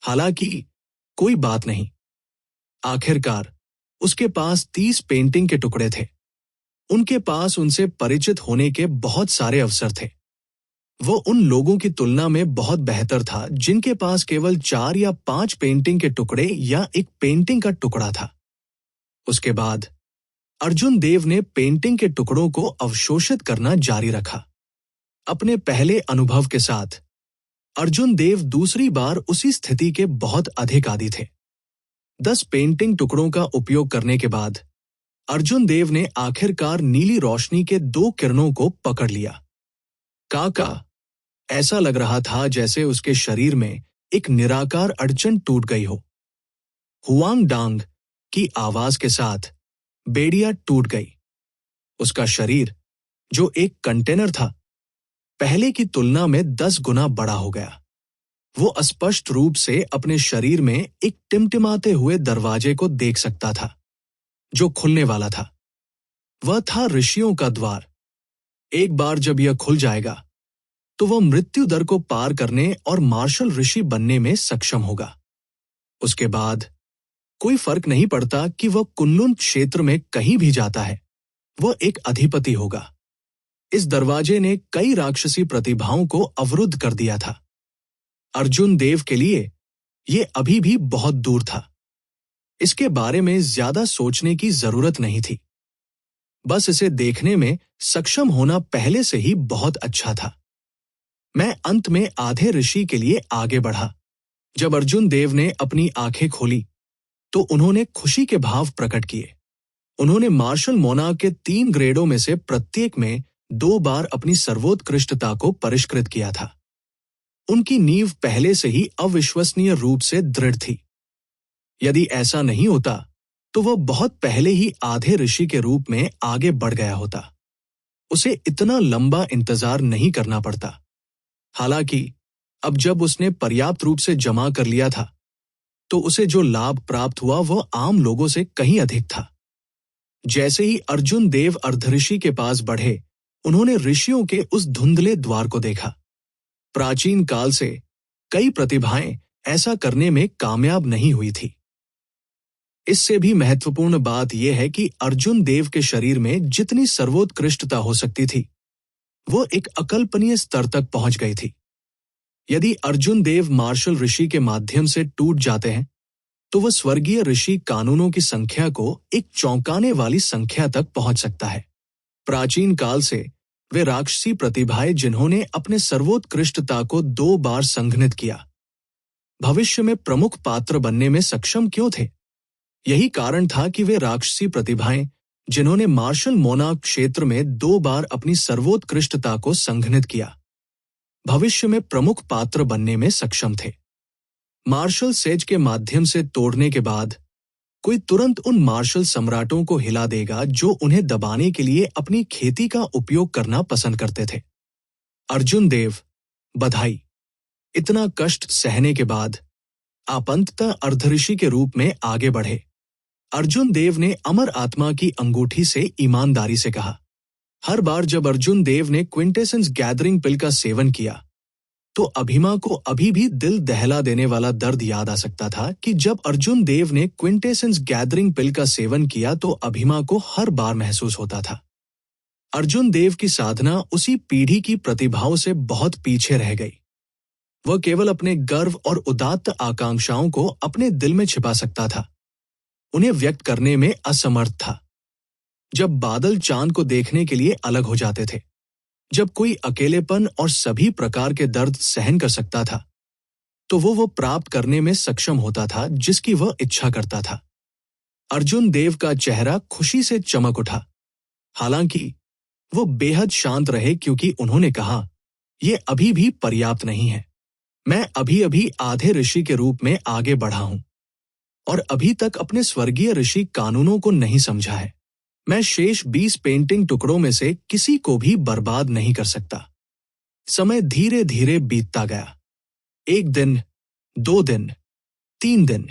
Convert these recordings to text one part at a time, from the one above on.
हालांकि कोई बात नहीं, आखिरकार उसके पास 30 पेंटिंग के टुकड़े थे। उनके पास उनसे परिचित होने के बहुत सारे अवसर थे। वो उन लोगों की तुलना में बहुत बेहतर था जिनके पास केवल 4 या 5 पेंटिंग के टुकड़े या एक पेंटिंग का टुकड़ा था। उसके बाद अर्जुन देव ने पेंटिंग के टुकड़ों को अवशोषित करना जारी रखा। अपने पहले अनुभव के साथ अर्जुन देव दूसरी बार उसी स्थिति के बहुत अधिक आदी थे। 10 पेंटिंग टुकड़ों का उपयोग करने के बाद अर्जुन देव ने आखिरकार नीली रोशनी के 2 किरणों को पकड़ लिया। काका, ऐसा लग रहा था जैसे उसके शरीर में एक निराकार अड़चन टूट गई हो। हुआंग डांग की आवाज के साथ बेड़िया टूट गई। उसका शरीर, जो एक कंटेनर था, पहले की तुलना में 10 गुना बड़ा हो गया। वो स्पष्ट रूप से अपने शरीर में एक टिमटिमाते हुए दरवाजे को देख सकता था, जो खुलने वाला था। वह था ऋषियों का द्वार। एक बार जब यह खुल जाएगा, तो वह मृत्यु दर को पार करने और मार्शल ऋषि बनने में सक्षम होगा। उसके बाद कोई फर्क नहीं पड़ता कि वह कुनलुन क्षेत्र में कहीं भी जाता है, वह एक अधिपति होगा। इस दरवाजे ने कई राक्षसी प्रतिभाओं को अवरुद्ध कर दिया था। अर्जुन देव के लिए यह अभी भी बहुत दूर था। इसके बारे में ज्यादा सोचने की जरूरत नहीं थी। बस इसे देखने में सक्षम होना पहले से ही बहुत अच्छा था। मैं अंत में आधे ऋषि के लिए आगे बढ़ा। जब अर्जुन देव ने अपनी आंखें खोली, तो उन्होंने खुशी के भाव प्रकट किए। उन्होंने मार्शल मोनार्क के 3 ग्रेडों में से प्रत्येक में 2 बार अपनी सर्वोत्कृष्टता को परिष्कृत किया था। उनकी नींव पहले से ही अविश्वसनीय रूप से दृढ़ थी। यदि ऐसा नहीं होता, तो वह बहुत पहले ही आधे ऋषि के रूप में आगे बढ़ गया होता। उसे इतना लंबा इंतजार नहीं करना पड़ता। हालांकि अब जब उसने पर्याप्त रूप से जमा कर लिया था, तो उसे जो लाभ प्राप्त हुआ वह आम लोगों से कहीं अधिक था। जैसे ही अर्जुन देव अर्धऋषि के पास बढ़े, उन्होंने ऋषियों के उस धुंधले द्वार को देखा। प्राचीन काल से कई प्रतिभाएं ऐसा करने में कामयाब नहीं हुई थी। इससे भी महत्वपूर्ण बात यह है कि अर्जुन देव के शरीर में जितनी सर्वोत्कृष्टता हो सकती थी, वो एक अकल्पनीय स्तर तक पहुंच गई थी। यदि अर्जुन देव मार्शल ऋषि के माध्यम से टूट जाते हैं, तो वह स्वर्गीय ऋषि कानूनों की संख्या को एक चौंकाने वाली संख्या तक पहुंच सकता है। प्राचीन काल से वे राक्षसी प्रतिभाएं जिन्होंने अपने सर्वोत्कृष्टता को 2 बार संघनित किया, भविष्य में प्रमुख पात्र बनने में सक्षम क्यों थे? यही कारण था कि वे राक्षसी प्रतिभाएं जिन्होंने मार्शल मोनार्क क्षेत्र में 2 बार अपनी सर्वोत्कृष्टता को संघनित किया, भविष्य में प्रमुख पात्र बनने में सक्षम थे। मार्शल सेज के माध्यम से तोड़ने के बाद कोई तुरंत उन मार्शल सम्राटों को हिला देगा जो उन्हें दबाने के लिए अपनी खेती का उपयोग करना पसंद करते थे। अर्जुन देव, बधाई। इतना कष्ट सहने के बाद आप अंततः अर्धऋषि के रूप में आगे बढ़े। अर्जुन देव ने अमर आत्मा की अंगूठी से ईमानदारी से कहा। हर बार जब अर्जुन देव ने क्विंटेसेंस गैदरिंग पिल का सेवन किया, तो अभिमा को अभी भी दिल दहला देने वाला दर्द याद आ सकता था कि जब अर्जुन देव ने क्विंटेसेंस गैदरिंग पिल का सेवन किया तो अभिमा को हर बार महसूस होता था। अर्जुन देव की साधना उसी पीढ़ी की प्रतिभाओं से बहुत पीछे रह गई। वह केवल अपने गर्व और उदात्त आकांक्षाओं को अपने दिल में छिपा सकता था, उन्हें व्यक्त करने में असमर्थ था। जब बादल चांद को देखने के लिए अलग हो जाते थे, जब कोई अकेलेपन और सभी प्रकार के दर्द सहन कर सकता था, तो वो प्राप्त करने में सक्षम होता था जिसकी वह इच्छा करता था। अर्जुन देव का चेहरा खुशी से चमक उठा। हालांकि वो बेहद शांत रहे क्योंकि उन्होंने कहा, यह अभी भी पर्याप्त नहीं है। मैं अभी अभी आधे ऋषि के रूप में आगे बढ़ा हूं और अभी तक अपने स्वर्गीय ऋषि कानूनों को नहीं समझा है। मैं शेष 20 पेंटिंग टुकड़ों में से किसी को भी बर्बाद नहीं कर सकता। समय धीरे धीरे बीतता गया। 1 दिन, 2 दिन, 3 दिन,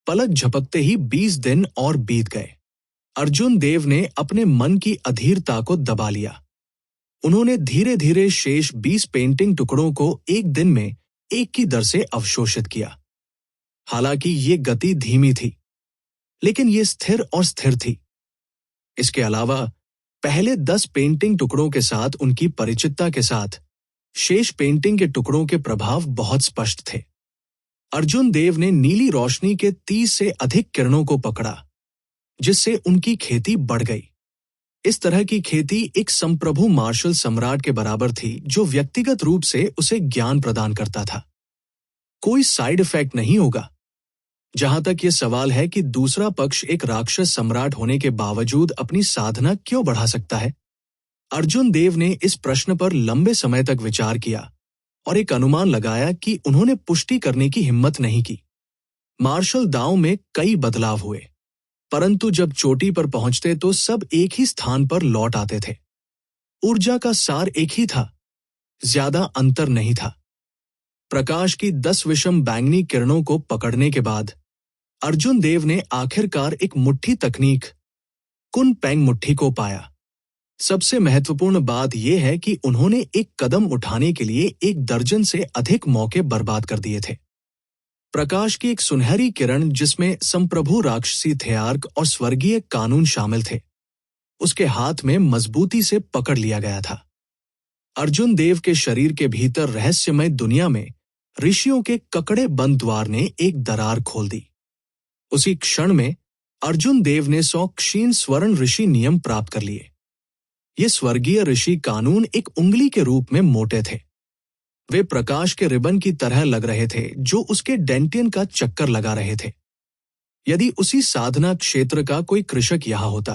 पलक झपकते ही 20 दिन और बीत गए। अर्जुन देव ने अपने मन की अधीरता को दबा लिया। उन्होंने धीरे धीरे शेष 20 पेंटिंग टुकड़ों को 1 दिन में 1 की दर से अवशोषित किया। हालांकि ये गति धीमी थी, लेकिन ये स्थिर और स्थिर थी। इसके अलावा पहले 10 पेंटिंग टुकड़ों के साथ उनकी परिचितता के साथ शेष पेंटिंग के टुकड़ों के प्रभाव बहुत स्पष्ट थे। अर्जुन देव ने नीली रोशनी के 30 से अधिक किरणों को पकड़ा, जिससे उनकी खेती बढ़ गई। इस तरह की खेती एक संप्रभु मार्शल सम्राट के बराबर थी, जो व्यक्तिगत रूप से उसे ज्ञान प्रदान करता था। कोई साइड इफेक्ट नहीं होगा। जहां तक ये सवाल है कि दूसरा पक्ष एक राक्षस सम्राट होने के बावजूद अपनी साधना क्यों बढ़ा सकता है, अर्जुन देव ने इस प्रश्न पर लंबे समय तक विचार किया और एक अनुमान लगाया कि उन्होंने पुष्टि करने की हिम्मत नहीं की। मार्शल दांव में कई बदलाव हुए, परंतु जब चोटी पर पहुंचते तो सब एक ही स्थान पर लौट आते थे। ऊर्जा का सार एक ही था, ज्यादा अंतर नहीं था। प्रकाश की 10 विषम बैंगनी किरणों को पकड़ने के बाद अर्जुन देव ने आखिरकार एक मुट्ठी तकनीक, कुन पेंग मुट्ठी को पाया। सबसे महत्वपूर्ण बात यह है कि उन्होंने एक कदम उठाने के लिए 1 दर्जन से अधिक मौके बर्बाद कर दिए थे। प्रकाश की एक सुनहरी किरण, जिसमें संप्रभु राक्षसी थेआर्क और स्वर्गीय कानून शामिल थे, उसके हाथ में मजबूती से पकड़ लिया गया था। अर्जुन देव के शरीर के भीतर रहस्यमय दुनिया में ऋषियों के ककड़े बंद द्वार ने एक दरार खोल दी। उसी क्षण में अर्जुन देव ने 100 क्षीण स्वर्ण ऋषि नियम प्राप्त कर लिए। ये स्वर्गीय ऋषि कानून एक उंगली के रूप में मोटे थे। वे प्रकाश के रिबन की तरह लग रहे थे, जो उसके डेंटियन का चक्कर लगा रहे थे। यदि उसी साधना क्षेत्र का कोई कृषक यहाँ होता,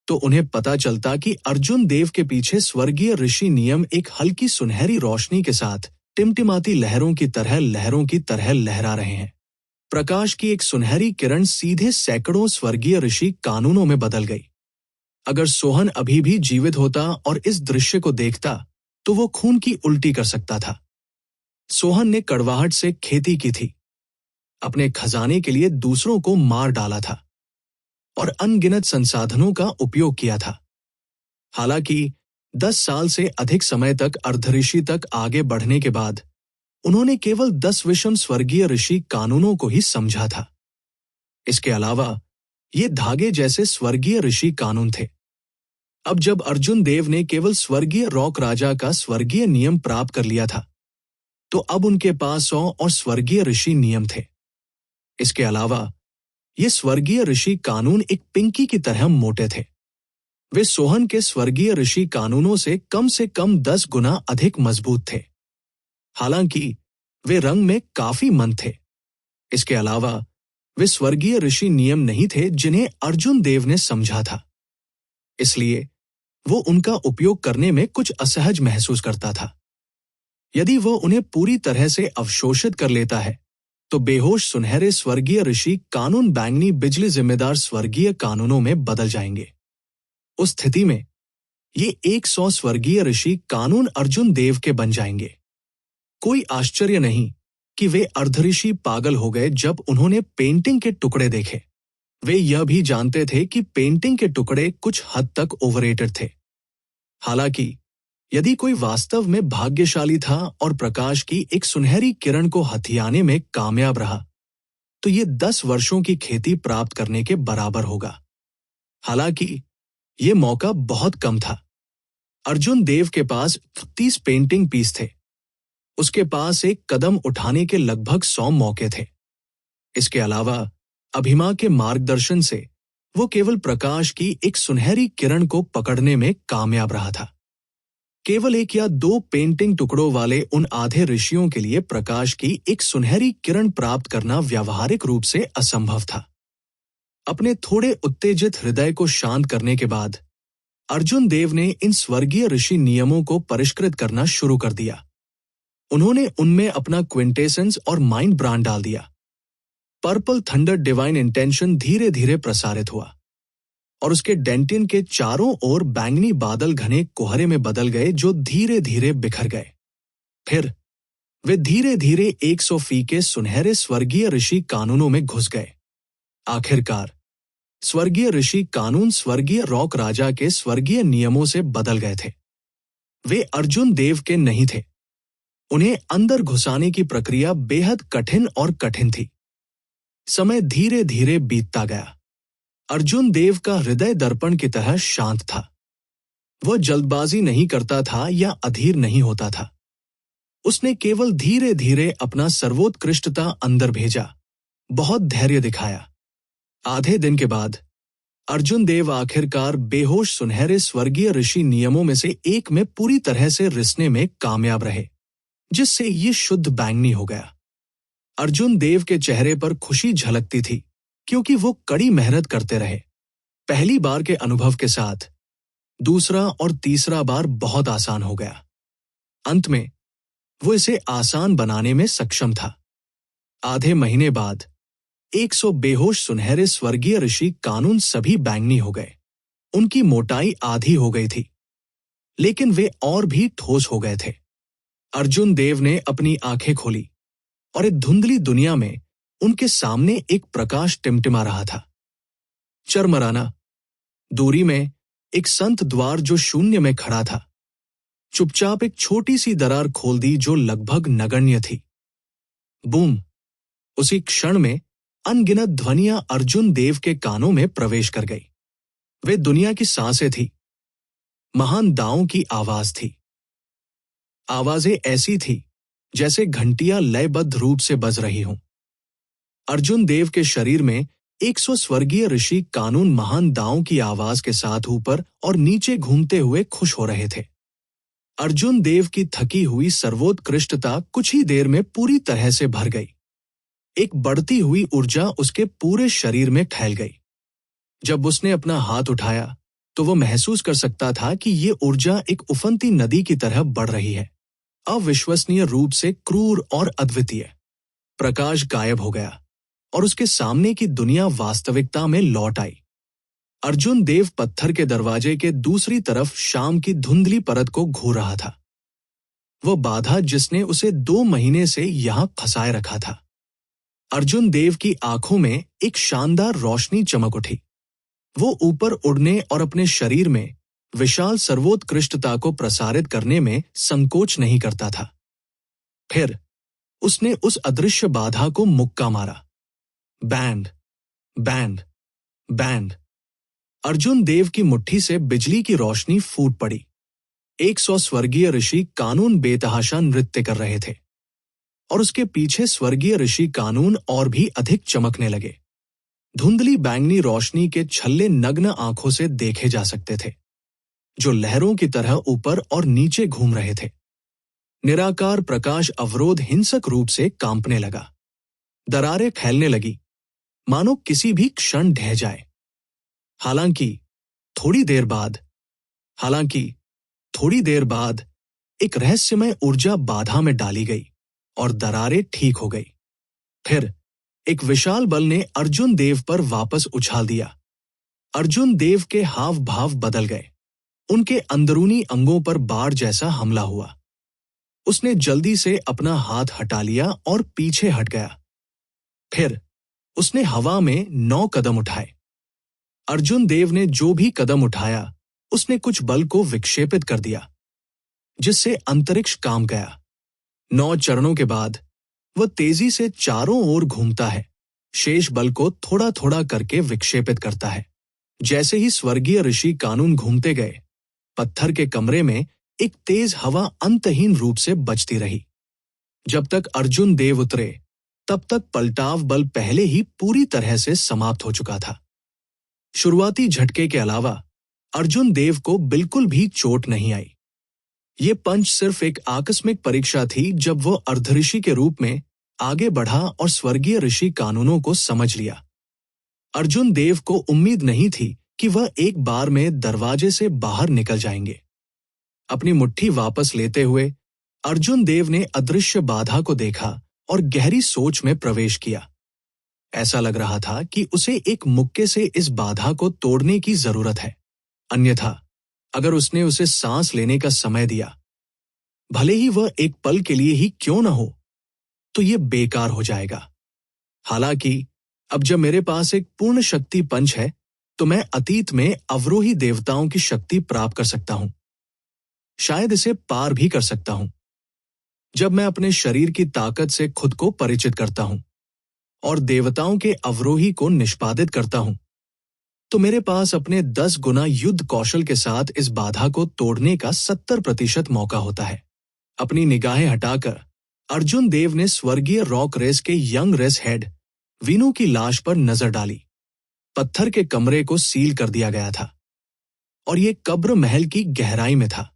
तो उन्हें पता चलता कि अर्जुन देव के पीछे स्वर्गीय ऋषि नियम एक हल्की सुनहरी रोशनी के साथ टिमटिमाती लहरों की तरह लहरा रहे हैं। प्रकाश की एक सुनहरी किरण सीधे सैकड़ों स्वर्गीय ऋषि कानूनों में बदल गई। अगर सोहन अभी भी जीवित होता और इस दृश्य को देखता, तो वो खून की उल्टी कर सकता था। सोहन ने कड़वाहट से खेती की थी, अपने खजाने के लिए दूसरों को मार डाला था और अनगिनत संसाधनों का उपयोग किया था। हालांकि 10 साल से अधिक समय तक अर्धऋषि तक आगे बढ़ने के बाद उन्होंने केवल 10 विषम स्वर्गीय ऋषि कानूनों को ही समझा था। इसके अलावा ये धागे जैसे स्वर्गीय ऋषि कानून थे। अब जब अर्जुन देव ने केवल स्वर्गीय रॉक राजा का स्वर्गीय नियम प्राप्त कर लिया था, तो अब उनके पास 100 और स्वर्गीय ऋषि नियम थे। इसके अलावा ये स्वर्गीय ऋषि कानून एक पिंकी की तरह मोटे थे। वे सोहन के स्वर्गीय ऋषि कानूनों से कम 10 गुना अधिक मजबूत थे। हालांकि वे रंग में काफी मंद थे। इसके अलावा वे स्वर्गीय ऋषि नियम नहीं थे जिन्हें अर्जुन देव ने समझा था। इसलिए वो उनका उपयोग करने में कुछ असहज महसूस करता था। यदि वो उन्हें पूरी तरह से अवशोषित कर लेता है, तो बेहोश सुनहरे स्वर्गीय ऋषि कानून बैंगनी बिजली जिम्मेदार स्वर्गीय कानूनों में बदल जाएंगे। उस स्थिति में ये 100 स्वर्गीय ऋषि कानून अर्जुन देव के बन जाएंगे। कोई आश्चर्य नहीं कि वे अर्धऋषि पागल हो गए जब उन्होंने पेंटिंग के टुकड़े देखे। वे यह भी जानते थे कि पेंटिंग के टुकड़े कुछ हद तक ओवररेटेड थे। हालांकि यदि कोई वास्तव में भाग्यशाली था और प्रकाश की एक सुनहरी किरण को हथियाने में कामयाब रहा, तो ये 10 वर्षों की खेती प्राप्त करने के बराबर होगा। हालांकि ये मौका बहुत कम था। अर्जुन देव के पास 30 पेंटिंग पीस थे। उसके पास एक कदम उठाने के लगभग 100 मौके थे। इसके अलावा अभिमा के मार्गदर्शन से वो केवल प्रकाश की एक सुनहरी किरण को पकड़ने में कामयाब रहा था। केवल 1 या 2 पेंटिंग टुकड़ों वाले उन आधे ऋषियों के लिए प्रकाश की एक सुनहरी किरण प्राप्त करना व्यावहारिक रूप से असंभव था। अपने थोड़े उत्तेजित हृदय को शांत करने के बाद अर्जुन देव ने इन स्वर्गीय ऋषि नियमों को परिष्कृत करना शुरू कर दिया। उन्होंने उनमें अपना क्विंटेसेंस और माइंड ब्रांड डाल दिया। पर्पल थंडर डिवाइन इंटेंशन धीरे धीरे प्रसारित हुआ और उसके डेंटिन के चारों ओर बैंगनी बादल घने कोहरे में बदल गए, जो धीरे धीरे बिखर गए। फिर वे धीरे धीरे 100 फीट के सुनहरे स्वर्गीय ऋषि कानूनों में घुस गए। आखिरकार स्वर्गीय ऋषि कानून स्वर्गीय रॉक राजा के स्वर्गीय नियमों से बदल गए थे। वे अर्जुन देव के नहीं थे। उन्हें अंदर घुसाने की प्रक्रिया बेहद कठिन थी। समय धीरे धीरे बीतता गया। अर्जुन देव का हृदय दर्पण की तरह शांत था। वह जल्दबाजी नहीं करता था या अधीर नहीं होता था। उसने केवल धीरे धीरे अपना सर्वोत्कृष्टता अंदर भेजा, बहुत धैर्य दिखाया। आधे दिन के बाद अर्जुन देव आखिरकार बेहोश सुनहरे स्वर्गीय ऋषि नियमों में से एक में पूरी तरह से रिसने में कामयाब रहे, जिससे ये शुद्ध बैंगनी हो गया। अर्जुन देव के चेहरे पर खुशी झलकती थी, क्योंकि वो कड़ी मेहनत करते रहे। पहली बार के अनुभव के साथ दूसरा और तीसरा बार बहुत आसान हो गया। अंत में वो इसे आसान बनाने में सक्षम था। आधे महीने बाद 100 बेहोश सुनहरे स्वर्गीय ऋषि कानून सभी बैंगनी हो गए। उनकी मोटाई आधी हो गई थी, लेकिन वे और भी ठोस हो गए थे। अर्जुन देव ने अपनी आंखें खोली और एक धुंधली दुनिया में उनके सामने एक प्रकाश टिमटिमा रहा था। चरमराना दूरी में एक संत द्वार जो शून्य में खड़ा था, चुपचाप एक छोटी सी दरार खोल दी जो लगभग नगण्य थी। बूम! उसी क्षण में अनगिनत ध्वनियां अर्जुन देव के कानों में प्रवेश कर गई। वे दुनिया की सांसें थी, महान दावों की आवाज थी। आवाजें ऐसी थी जैसे घंटियां लयबद्ध रूप से बज रही हों। अर्जुन देव के शरीर में 100 स्वर्गीय ऋषि कानून महान दावों की आवाज के साथ ऊपर और नीचे घूमते हुए खुश हो रहे थे। अर्जुन देव की थकी हुई सर्वोत्कृष्टता कुछ ही देर में पूरी तरह से भर गई। एक बढ़ती हुई ऊर्जा उसके पूरे शरीर में फैल गई। जब उसने अपना हाथ उठाया तो वह महसूस कर सकता था कि ये ऊर्जा एक उफनती नदी की तरह बढ़ रही है, अविश्वसनीय रूप से क्रूर और अद्वितीय। प्रकाश गायब हो गया और उसके सामने की दुनिया वास्तविकता में लौट आई। अर्जुन देव पत्थर के दरवाजे के दूसरी तरफ शाम की धुंधली परत को घूर रहा था। वह बाधा जिसने उसे 2 महीने से यहां फंसाए रखा था। अर्जुन देव की आंखों में एक शानदार रोशनी चमक उठी। वो ऊपर उड़ने और अपने शरीर में विशाल सर्वोत्कृष्टता को प्रसारित करने में संकोच नहीं करता था। फिर उसने उस अदृश्य बाधा को मुक्का मारा। Band, band, band. Arjun Dev की मुट्ठी से बिजली की रोशनी फूट पड़ी। 100 स्वर्गीय ऋषि कानून बेतहाशा नृत्य कर रहे थे और उसके पीछे स्वर्गीय ऋषि कानून और भी अधिक चमकने लगे। धुंधली बैंगनी रोशनी के छल्ले नग्न आंखों से देखे जा सकते थे, जो लहरों की तरह ऊपर और नीचे घूम रहे थे। निराकार प्रकाश अवरोध हिंसक रूप से कांपने लगा। दरारें फैलने लगी, मानो किसी भी क्षण ढह जाए। हालांकि थोड़ी देर बाद एक रहस्यमय ऊर्जा बाधा में डाली गई और दरारें ठीक हो गई। फिर एक विशाल बल ने अर्जुन देव पर वापस उछाल दिया। अर्जुन देव के हाव भाव बदल गए। उनके अंदरूनी अंगों पर बाढ़ जैसा हमला हुआ। उसने जल्दी से अपना हाथ हटा लिया और पीछे हट गया। फिर उसने हवा में 9 कदम उठाए। अर्जुन देव ने जो भी कदम उठाया, उसने कुछ बल को विक्षेपित कर दिया, जिससे अंतरिक्ष कांप गया। 9 चरणों के बाद वह तेजी से चारों ओर घूमता है, शेष बल को थोड़ा थोड़ा करके विक्षेपित करता है। जैसे ही स्वर्गीय ऋषि कानून घूमते गए, पत्थर के कमरे में एक तेज हवा अंतहीन रूप से बजती रही। जब तक अर्जुन देव उतरे, तब तक पलटाव बल पहले ही पूरी तरह से समाप्त हो चुका था। शुरुआती झटके के अलावा अर्जुन देव को बिल्कुल भी चोट नहीं आई। ये पंच सिर्फ एक आकस्मिक परीक्षा थी जब वो अर्धऋषि के रूप में आगे बढ़ा और स्वर्गीय ऋषि कानूनों को समझ लिया। अर्जुन देव को उम्मीद नहीं थी कि वह एक बार में दरवाजे से बाहर निकल जाएंगे। अपनी मुट्ठी वापस लेते हुए अर्जुन देव ने अदृश्य बाधा को देखा और गहरी सोच में प्रवेश किया। ऐसा लग रहा था कि उसे एक मुक्के से इस बाधा को तोड़ने की जरूरत है, अन्यथा अगर उसने उसे सांस लेने का समय दिया, भले ही वह एक पल के लिए ही क्यों न हो, तो ये बेकार हो जाएगा। हालांकि अब जब मेरे पास एक पूर्ण शक्ति पंच है, तो मैं अतीत में अवरोही देवताओं की शक्ति प्राप्त कर सकता हूं। शायद इसे पार भी कर सकता हूं, जब मैं अपने शरीर की ताकत से खुद को परिचित करता हूं और देवताओं के अवरोही को निष्पादित करता हूं, तो मेरे पास अपने 10 गुना युद्ध कौशल के साथ इस बाधा को तोड़ने का 70% मौका होता है। अपनी निगाहें हटाकर अर्जुन देव ने स्वर्गीय रॉक रेस के यंग रेस हेड वीनू की लाश पर नजर डाली। पत्थर के कमरे को सील कर दिया गया था और ये कब्र महल की गहराई में था,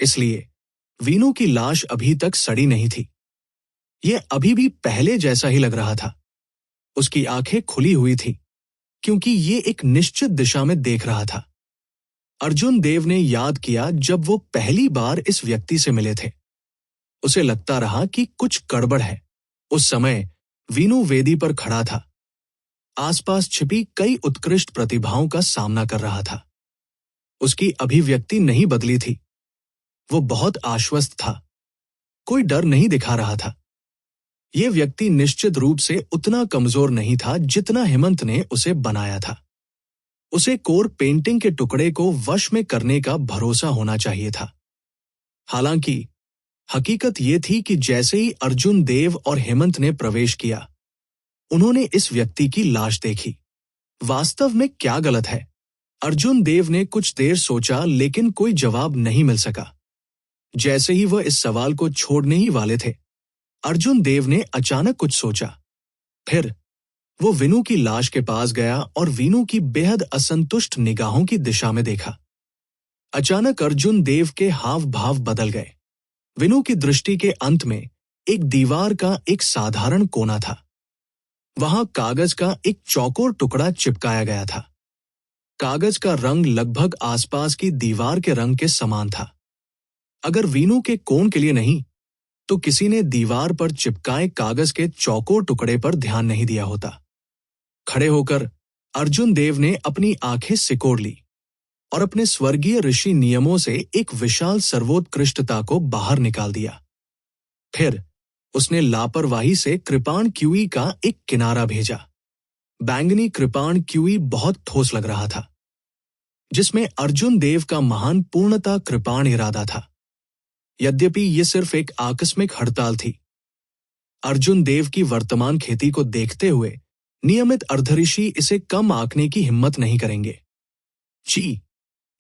इसलिए वीनू की लाश अभी तक सड़ी नहीं थी। ये अभी भी पहले जैसा ही लग रहा था। उसकी आंखें खुली हुई थी क्योंकि ये एक निश्चित दिशा में देख रहा था। अर्जुन देव ने याद किया जब वो पहली बार इस व्यक्ति से मिले थे। उसे लगता रहा कि कुछ गड़बड़ है। उस समय वीनू वेदी पर खड़ा था, आसपास छिपी कई उत्कृष्ट प्रतिभाओं का सामना कर रहा था। उसकी अभिव्यक्ति नहीं बदली थी। वो बहुत आश्वस्त था, कोई डर नहीं दिखा रहा था। ये व्यक्ति निश्चित रूप से उतना कमजोर नहीं था जितना हेमंत ने उसे बनाया था। उसे कोर पेंटिंग के टुकड़े को वश में करने का भरोसा होना चाहिए था। हालांकि हकीकत ये थी कि जैसे ही अर्जुन देव और हेमंत ने प्रवेश किया, उन्होंने इस व्यक्ति की लाश देखी। वास्तव में क्या गलत है? अर्जुन देव ने कुछ देर सोचा, लेकिन कोई जवाब नहीं मिल सका। जैसे ही वह इस सवाल को छोड़ने ही वाले थे, अर्जुन देव ने अचानक कुछ सोचा। फिर वो वीनू की लाश के पास गया और वीनू की बेहद असंतुष्ट निगाहों की दिशा में देखा। अचानक अर्जुन देव के हाव भाव बदल गए। वीनू की दृष्टि के अंत में एक दीवार का एक साधारण कोना था। वहां कागज का एक चौकोर टुकड़ा चिपकाया गया था। कागज का रंग लगभग आसपास की दीवार के रंग के समान था। अगर वीनू के कोण के लिए नहीं, तो किसी ने दीवार पर चिपकाए कागज के चौकोर टुकड़े पर ध्यान नहीं दिया होता। खड़े होकर अर्जुन देव ने अपनी आंखें सिकोड़ ली और अपने स्वर्गीय ऋषि नियमों से एक विशाल सर्वोत्कृष्टता को बाहर निकाल दिया। फिर उसने लापरवाही से कृपाण क्यूई का एक किनारा भेजा। बैंगनी कृपाण क्यूई बहुत ठोस लग रहा था, जिसमें अर्जुन देव का महान पूर्णता कृपाण इरादा था। यद्यपि ये सिर्फ एक आकस्मिक हड़ताल थी। अर्जुन देव की वर्तमान खेती को देखते हुए नियमित अर्धऋषि इसे कम आंकने की हिम्मत नहीं करेंगे। ची!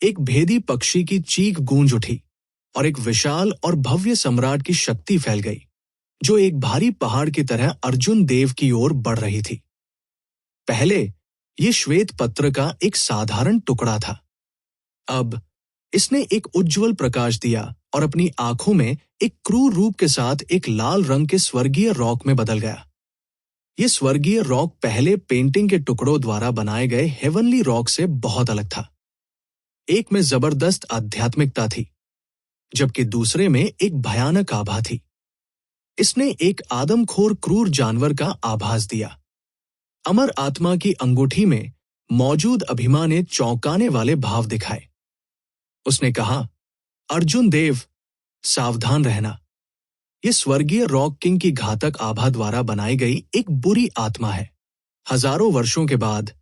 एक भेदी पक्षी की चीख गूंज उठी और एक विशाल और भव्य सम्राट की शक्ति फैल गई, जो एक भारी पहाड़ की तरह अर्जुन देव की ओर बढ़ रही थी। पहले ये श्वेत पत्र का एक साधारण टुकड़ा था। अब इसने एक उज्जवल प्रकाश दिया और अपनी आंखों में एक क्रूर रूप के साथ एक लाल रंग के स्वर्गीय रॉक में बदल गया। ये स्वर्गीय रॉक पहले पेंटिंग के टुकड़ों द्वारा बनाए गए हेवनली रॉक से बहुत अलग था। एक में जबरदस्त आध्यात्मिकता थी, जबकि दूसरे में एक भयानक आभा थी। इसने एक आदमखोर क्रूर जानवर का आभास दिया। अमर आत्मा की अंगूठी में मौजूद अभिमान ने चौंकाने वाले भाव दिखाए। उसने कहा, अर्जुन देव, सावधान रहना। ये स्वर्गीय रॉक किंग की घातक आभा द्वारा बनाई गई एक बुरी आत्मा है। हजारों वर्षों के बाद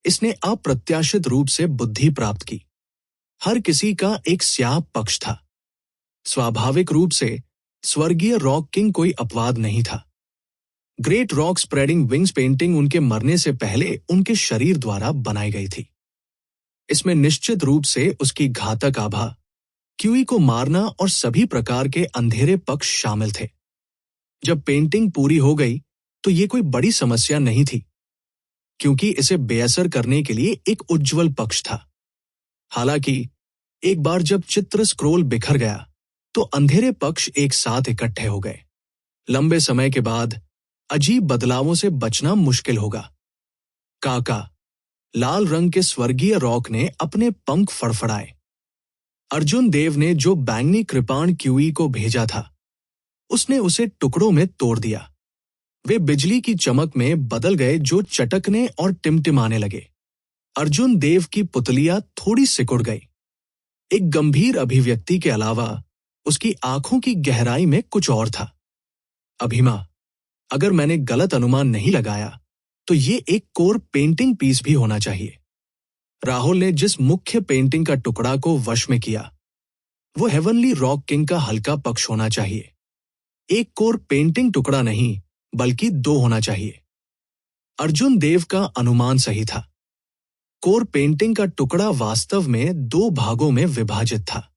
इसने अप्रत्याशित रूप से बुद्धि प्राप्त की। हर किसी का एक स्याह पक्ष था। स्वाभाविक रूप से स्वर्गीय रॉक किंग कोई अपवाद नहीं था। Great rock spreading wings painting उनके मरने से पहले उनके शरीर द्वारा बनाई गई थी। इसमें निश्चित रूप से उसकी घातक आभा, क्यूई को मारना और सभी प्रकार के अंधेरे पक्ष शामिल थे। जब पेंटिंग पूरी हो गई तो ये कोई बड़ी समस्या नहीं थी, क्योंकि इसे बेअसर करने के लिए एक उज्जवल पक्ष था। हालांकि एक बार जब चित्र स्क्रोल बिखर गया तो अंधेरे पक्ष एक साथ इकट्ठे हो गए। लंबे समय के बाद अजीब बदलावों से बचना मुश्किल होगा। काका, लाल रंग के स्वर्गीय रॉक ने अपने पंख फड़फड़ाए। अर्जुन देव ने जो बैंगनी कृपाण क्यूई को भेजा था, उसने उसे टुकड़ों में तोड़ दिया। वे बिजली की चमक में बदल गए, जो चटकने और टिमटिमाने लगे। अर्जुन देव की पुतलियां थोड़ी सिकुड़ गई। एक गंभीर अभिव्यक्ति के अलावा उसकी आंखों की गहराई में कुछ और था। अभिमा, अगर मैंने गलत अनुमान नहीं लगाया तो ये एक कोर पेंटिंग पीस भी होना चाहिए। राहुल ने जिस मुख्य पेंटिंग का टुकड़ा को वश में किया, वो हेवनली रॉक किंग का हल्का पक्ष होना चाहिए। एक कोर पेंटिंग टुकड़ा नहीं, बल्कि दो होना चाहिए। अर्जुन देव का अनुमान सही था। कोर पेंटिंग का टुकड़ा वास्तव में दो भागों में विभाजित था।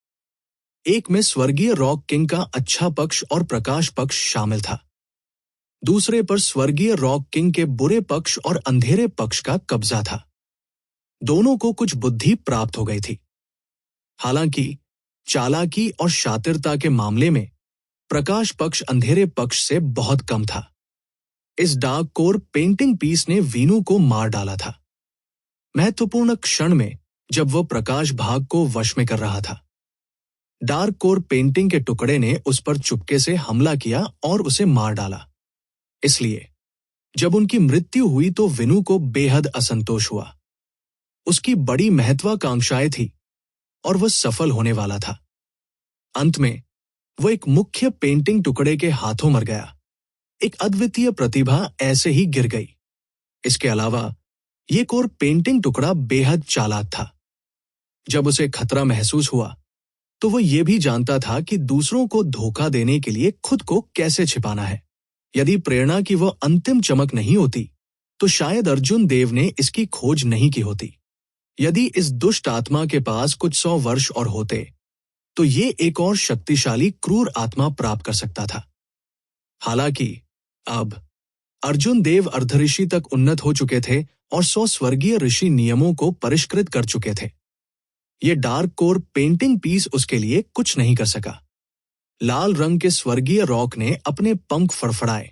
एक में स्वर्गीय रॉक किंग का अच्छा पक्ष और प्रकाश पक्ष शामिल था। दूसरे पर स्वर्गीय रॉक किंग के बुरे पक्ष और अंधेरे पक्ष का कब्जा था। दोनों को कुछ बुद्धि प्राप्त हो गई थी। हालांकि चालाकी और शातिरता के मामले में प्रकाश पक्ष अंधेरे पक्ष से बहुत कम था। इस डार्क कोर पेंटिंग पीस ने वीनू को मार डाला था, महत्वपूर्ण क्षण में जब वह प्रकाश भाग को वश में कर रहा था। डार्क कोर पेंटिंग के टुकड़े ने उस पर चुपके से हमला किया और उसे मार डाला। इसलिए जब उनकी मृत्यु हुई तो विनू को बेहद असंतोष हुआ। उसकी बड़ी महत्वाकांक्षाएं थी और वह सफल होने वाला था। अंत में वह एक मुख्य पेंटिंग टुकड़े के हाथों मर गया। एक अद्वितीय प्रतिभा ऐसे ही गिर गई। इसके अलावा यह कोर पेंटिंग टुकड़ा बेहद चालाक था। जब उसे खतरा महसूस हुआ तो वह यह भी जानता था कि दूसरों को धोखा देने के लिए खुद को कैसे छिपाना है। यदि प्रेरणा की वह अंतिम चमक नहीं होती तो शायद अर्जुन देव ने इसकी खोज नहीं की होती। यदि इस दुष्ट आत्मा के पास कुछ 100 वर्ष और होते तो ये एक और शक्तिशाली क्रूर आत्मा प्राप्त कर सकता था। हालांकि अब अर्जुन देव अर्धऋषि तक उन्नत हो चुके थे और 100 स्वर्गीय ऋषि नियमों को परिष्कृत कर चुके थे। ये डार्क कोर पेंटिंग पीस उसके लिए कुछ नहीं कर सका। लाल रंग के स्वर्गीय रॉक ने अपने पंख फड़फड़ाए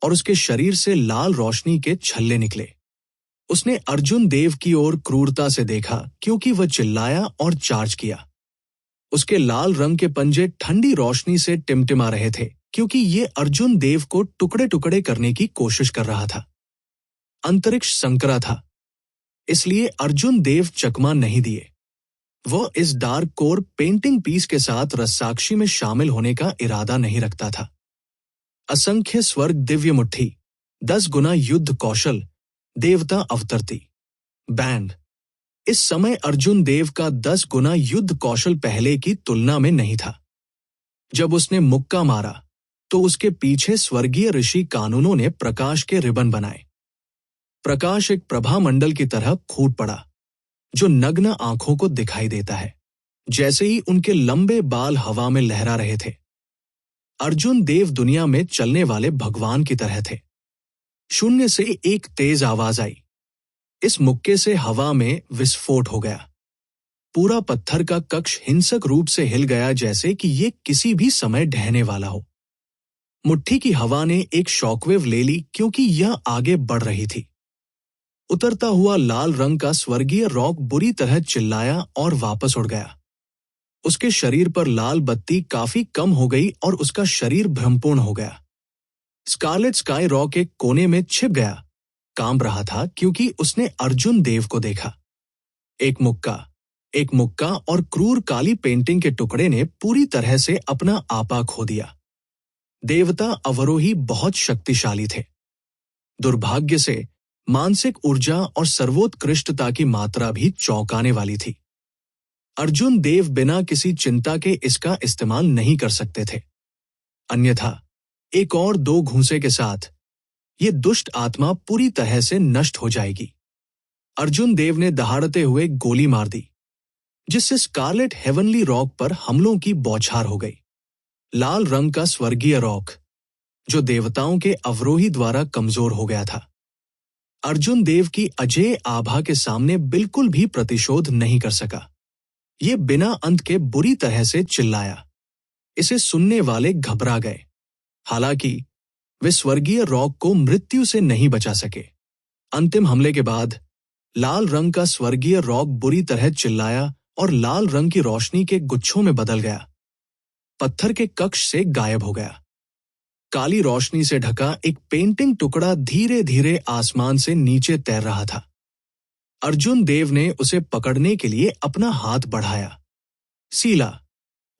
और उसके शरीर से लाल रोशनी के छल्ले निकले। उसने अर्जुन देव की ओर क्रूरता से देखा क्योंकि वह चिल्लाया और चार्ज किया। उसके लाल रंग के पंजे ठंडी रोशनी से टिमटिमा रहे थे क्योंकि ये अर्जुन देव को टुकड़े टुकड़े करने की कोशिश कर रहा था। अंतरिक्ष संकरा था, इसलिए अर्जुन देव चकमा नहीं दिए। वह इस डार्क कोर पेंटिंग पीस के साथ रस्साक्षी में शामिल होने का इरादा नहीं रखता था। असंख्य स्वर्ग दिव्य मुट्ठी, 10 गुना युद्ध कौशल, देवता अवतरती। बैंड। इस समय अर्जुन देव का 10 गुना युद्ध कौशल पहले की तुलना में नहीं था। जब उसने मुक्का मारा तो उसके पीछे स्वर्गीय ऋषि कानूनों ने प्रकाश के रिबन बनाए। प्रकाश एक प्रभा मंडल की तरह फूट पड़ा जो नग्न आंखों को दिखाई देता है। जैसे ही उनके लंबे बाल हवा में लहरा रहे थे, अर्जुन देव दुनिया में चलने वाले भगवान की तरह थे। शून्य से एक तेज आवाज आई। इस मुक्के से हवा में विस्फोट हो गया। पूरा पत्थर का कक्ष हिंसक रूप से हिल गया जैसे कि ये किसी भी समय ढहने वाला हो। मुट्ठी की हवा ने एक शॉकवेव ले ली क्योंकि यह आगे बढ़ रही थी। उतरता हुआ लाल रंग का स्वर्गीय रॉक बुरी तरह चिल्लाया और वापस उड़ गया। उसके शरीर पर लाल बत्ती काफी कम हो गई और उसका शरीर भ्रमपूर्ण हो गया। स्कारलेट स्काई रॉक एक कोने में छिप गया, कांप रहा था क्योंकि उसने अर्जुन देव को देखा। एक मुक्का और क्रूर काली पेंटिंग के टुकड़े ने पूरी तरह से अपना आपा खो दिया। देवता अवरोही बहुत शक्तिशाली थे। दुर्भाग्य से मानसिक ऊर्जा और सर्वोत्कृष्टता की मात्रा भी चौंकाने वाली थी। अर्जुन देव बिना किसी चिंता के इसका इस्तेमाल नहीं कर सकते थे। अन्यथा एक और 2 घूंसे के साथ ये दुष्ट आत्मा पूरी तरह से नष्ट हो जाएगी। अर्जुन देव ने दहाड़ते हुए गोली मार दी, जिससे स्कारलेट हेवनली रॉक पर हमलों की बौछार हो गई। लाल रंग का स्वर्गीय रॉक, जो देवताओं के अवरोही द्वारा कमजोर हो गया था, अर्जुन देव की अजेय आभा के सामने बिल्कुल भी प्रतिशोध नहीं कर सका। ये बिना अंत के बुरी तरह से चिल्लाया। इसे सुनने वाले घबरा गए। हालांकि वे स्वर्गीय रॉक को मृत्यु से नहीं बचा सके। अंतिम हमले के बाद लाल रंग का स्वर्गीय रॉक बुरी तरह चिल्लाया और लाल रंग की रोशनी के गुच्छों में बदल गया। पत्थर के कक्ष से गायब हो गया। काली रोशनी से ढका एक पेंटिंग टुकड़ा धीरे धीरे आसमान से नीचे तैर रहा था। अर्जुन देव ने उसे पकड़ने के लिए अपना हाथ बढ़ाया। सीला।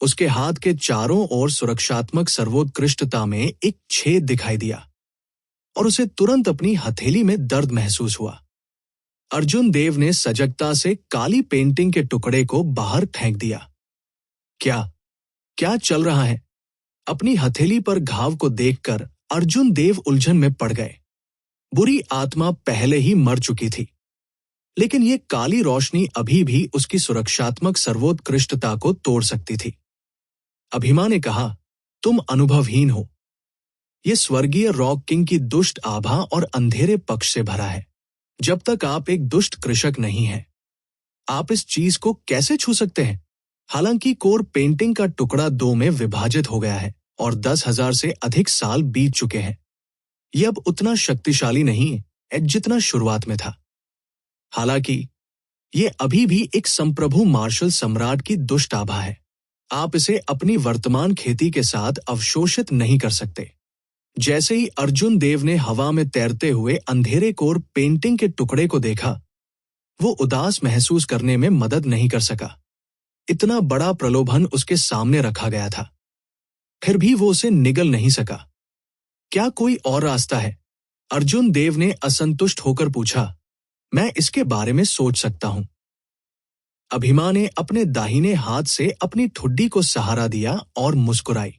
उसके हाथ के चारों ओर सुरक्षात्मक सर्वोत्कृष्टता में एक छेद दिखाई दिया और उसे तुरंत अपनी हथेली में दर्द महसूस हुआ। अर्जुन देव ने सजगता से काली पेंटिंग के टुकड़े को बाहर फेंक दिया। क्या चल रहा है? अपनी हथेली पर घाव को देखकर अर्जुन देव उलझन में पड़ गए। बुरी आत्मा पहले ही मर चुकी थी, लेकिन ये काली रोशनी अभी भी उसकी सुरक्षात्मक सर्वोत्कृष्टता को तोड़ सकती थी। अभिमा ने कहा, तुम अनुभवहीन हो। ये स्वर्गीय रॉक किंग की दुष्ट आभा और अंधेरे पक्ष से भरा है। जब तक आप एक दुष्ट कृषक नहीं हैं, आप इस चीज को कैसे छू सकते हैं? हालांकि कोर पेंटिंग का टुकड़ा 2 में विभाजित हो गया है और 10,000 से अधिक साल बीत चुके हैं। यह अब उतना शक्तिशाली नहीं है जितना शुरुआत में था। हालांकि ये अभी भी एक संप्रभु मार्शल सम्राट की दुष्ट आभा है। आप इसे अपनी वर्तमान खेती के साथ अवशोषित नहीं कर सकते। जैसे ही अर्जुन देव ने हवा में तैरते हुए अंधेरे कोर पेंटिंग के टुकड़े को देखा, वो उदास महसूस करने में मदद नहीं कर सका। इतना बड़ा प्रलोभन उसके सामने रखा गया था, फिर भी वो उसे निगल नहीं सका। क्या कोई और रास्ता है? अर्जुन देव ने असंतुष्ट होकर पूछा। मैं इसके बारे में सोच सकता हूं। अभिमा ने अपने दाहिने हाथ से अपनी ठुड्डी को सहारा दिया और मुस्कुराई।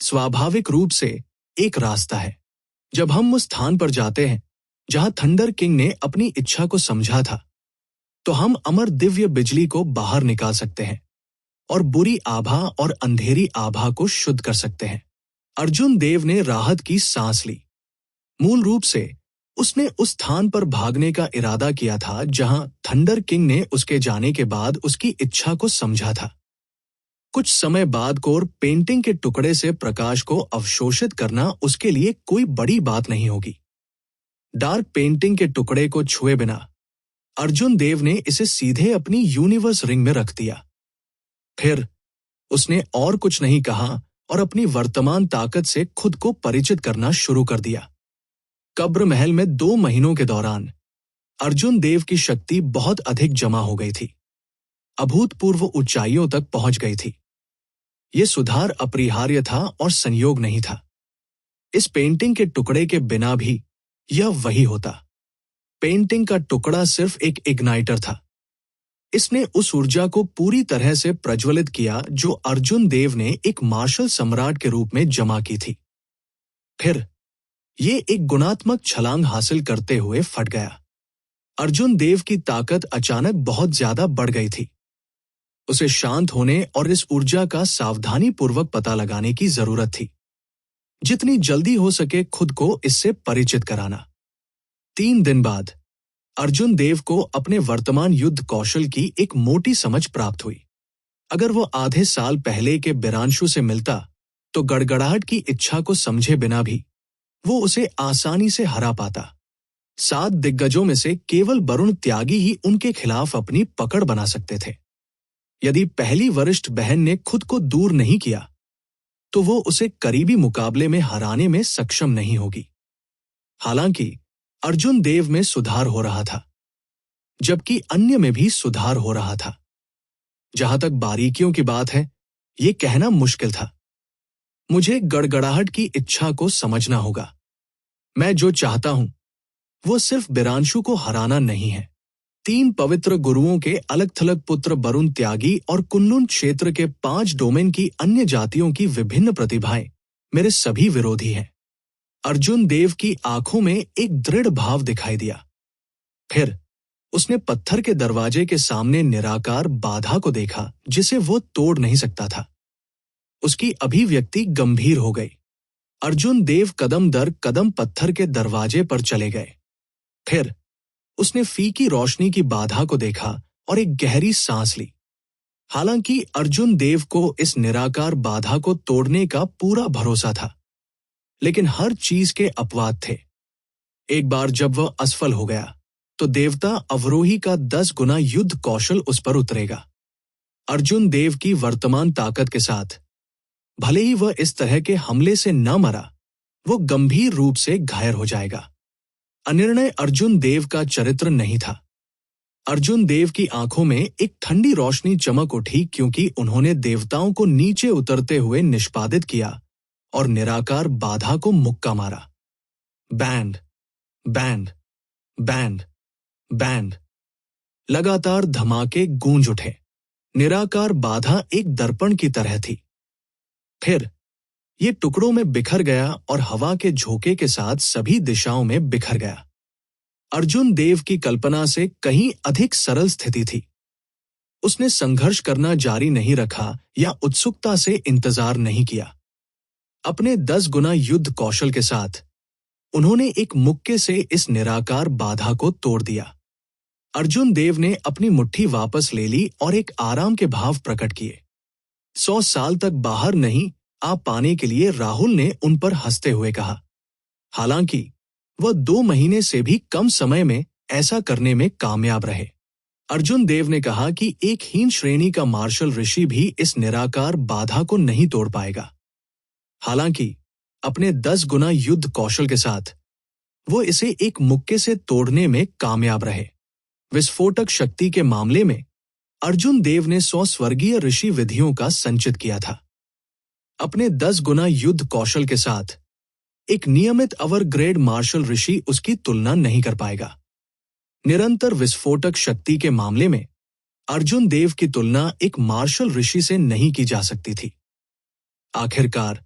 स्वाभाविक रूप से एक रास्ता है। जब हम उस स्थान पर जाते हैं जहां थंडर किंग ने अपनी इच्छा को समझा था, तो हम अमर दिव्य बिजली को बाहर निकाल सकते हैं और बुरी आभा और अंधेरी आभा को शुद्ध कर सकते हैं। अर्जुन देव ने राहत की सांस ली। मूल रूप से उसने उस स्थान पर भागने का इरादा किया था जहां थंडर किंग ने उसके जाने के बाद उसकी इच्छा को समझा था। कुछ समय बाद कोर पेंटिंग के टुकड़े से प्रकाश को अवशोषित करना उसके लिए कोई बड़ी बात नहीं होगी। डार्क पेंटिंग के टुकड़े को छुए बिना अर्जुन देव ने इसे सीधे अपनी यूनिवर्स रिंग में रख दिया। फिर उसने और कुछ नहीं कहा और अपनी वर्तमान ताकत से खुद को परिचित करना शुरू कर दिया। कब्र महल में 2 महीनों के दौरान अर्जुन देव की शक्ति बहुत अधिक जमा हो गई थी, अभूतपूर्व ऊंचाइयों तक पहुंच गई थी। यह सुधार अपरिहार्य था और संयोग नहीं था। इस पेंटिंग के टुकड़े के बिना भी यह वही होता। पेंटिंग का टुकड़ा सिर्फ एक इग्नाइटर था। इसने उस ऊर्जा को पूरी तरह से प्रज्वलित किया जो अर्जुन देव ने एक मार्शल सम्राट के रूप में जमा की थी। फिर ये एक गुणात्मक छलांग हासिल करते हुए फट गया। अर्जुन देव की ताकत अचानक बहुत ज्यादा बढ़ गई थी। उसे शांत होने और इस ऊर्जा का सावधानीपूर्वक पता लगाने की जरूरत थी। जितनी जल्दी हो सके खुद को इससे परिचित कराना। 3 दिन बाद अर्जुन देव को अपने वर्तमान युद्ध कौशल की एक मोटी समझ प्राप्त हुई। अगर वो आधे साल पहले के बिरांशु से मिलता, तो गड़गड़ाहट की इच्छा को समझे बिना भी वो उसे आसानी से हरा पाता। 7 दिग्गजों में से केवल वरुण त्यागी ही उनके खिलाफ अपनी पकड़ बना सकते थे। यदि पहली वरिष्ठ बहन ने खुद को दूर नहीं किया, तो वो उसे करीबी मुकाबले में हराने में सक्षम नहीं होगी। हालांकि अर्जुन देव में सुधार हो रहा था, जबकि अन्य में भी सुधार हो रहा था। जहां तक बारीकियों की बात है, ये कहना मुश्किल था। मुझे गड़गड़ाहट की इच्छा को समझना होगा। मैं जो चाहता हूं वो सिर्फ बिरांशु को हराना नहीं है। 3 पवित्र गुरुओं के अलग थलग पुत्र वरुण त्यागी और कुनलुन क्षेत्र के 5 डोमेन की अन्य जातियों की विभिन्न प्रतिभाएं मेरे सभी विरोधी हैं। अर्जुन देव की आंखों में एक दृढ़ भाव दिखाई दिया। फिर उसने पत्थर के दरवाजे के सामने निराकार बाधा को देखा जिसे वो तोड़ नहीं सकता था। उसकी अभिव्यक्ति गंभीर हो गई। अर्जुन देव कदम दर कदम पत्थर के दरवाजे पर चले गए। फिर उसने फीकी रोशनी की बाधा को देखा और एक गहरी सांस ली। हालांकि अर्जुन देव को इस निराकार बाधा को तोड़ने का पूरा भरोसा था, लेकिन हर चीज के अपवाद थे। एक बार जब वह असफल हो गया, तो देवता अवरोही का 10 गुना युद्ध कौशल उस पर उतरेगा। अर्जुन देव की वर्तमान ताकत के साथ भले ही वह इस तरह के हमले से न मरा, वो गंभीर रूप से घायल हो जाएगा। अनिर्णय अर्जुन देव का चरित्र नहीं था। अर्जुन देव की आंखों में एक ठंडी रोशनी चमक उठी क्योंकि उन्होंने देवताओं को नीचे उतरते हुए निष्पादित किया और निराकार बाधा को मुक्का मारा। Band, band, band, band. लगातार धमाके गूंज उठे। निराकार बाधा एक दर्पण की तरह थी। फिर ये टुकड़ों में बिखर गया और हवा के झोंके के साथ सभी दिशाओं में बिखर गया। अर्जुन देव की कल्पना से कहीं अधिक सरल स्थिति थी। उसने संघर्ष करना जारी नहीं रखा या उत्सुकता से इंतजार नहीं किया। अपने 10 गुना युद्ध कौशल के साथ उन्होंने एक मुक्के से इस निराकार बाधा को तोड़ दिया। अर्जुन देव ने अपनी मुट्ठी वापस ले ली और एक आराम के भाव प्रकट किए। 100 साल तक बाहर नहीं आ पाने के लिए राहुल ने उन पर हंसते हुए कहा। हालांकि वह 2 महीने से भी कम समय में ऐसा करने में कामयाब रहे। अर्जुन देव ने कहा कि एक हीन श्रेणी का मार्शल ऋषि भी इस निराकार बाधा को नहीं तोड़ पाएगा। हालांकि अपने 10 गुना युद्ध कौशल के साथ वो इसे एक मुक्के से तोड़ने में कामयाब रहे। विस्फोटक शक्ति के मामले में अर्जुन देव ने 100 स्वर्गीय ऋषि विधियों का संचित किया था। अपने 10 गुना युद्ध कौशल के साथ एक नियमित अवर ग्रेड मार्शल ऋषि उसकी तुलना नहीं कर पाएगा। निरंतर विस्फोटक शक्ति के मामले में अर्जुन देव की तुलना एक मार्शल ऋषि से नहीं की जा सकती थी। आखिरकार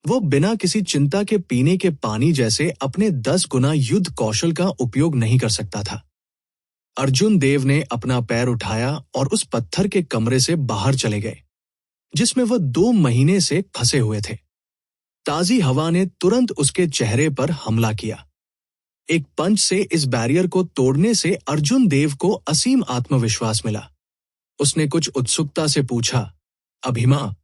वो बिना किसी चिंता के पीने के पानी जैसे अपने 10 गुना युद्ध कौशल का उपयोग नहीं कर सकता था। अर्जुन देव ने अपना पैर उठाया और उस पत्थर के कमरे से बाहर चले गए जिसमें वह 2 महीने से फंसे हुए थे। ताजी हवा ने तुरंत उसके चेहरे पर हमला किया। एक पंच से इस बैरियर को तोड़ने से अर्जुन देव को असीम आत्मविश्वास मिला। उसने कुछ उत्सुकता से पूछा, अभिमा,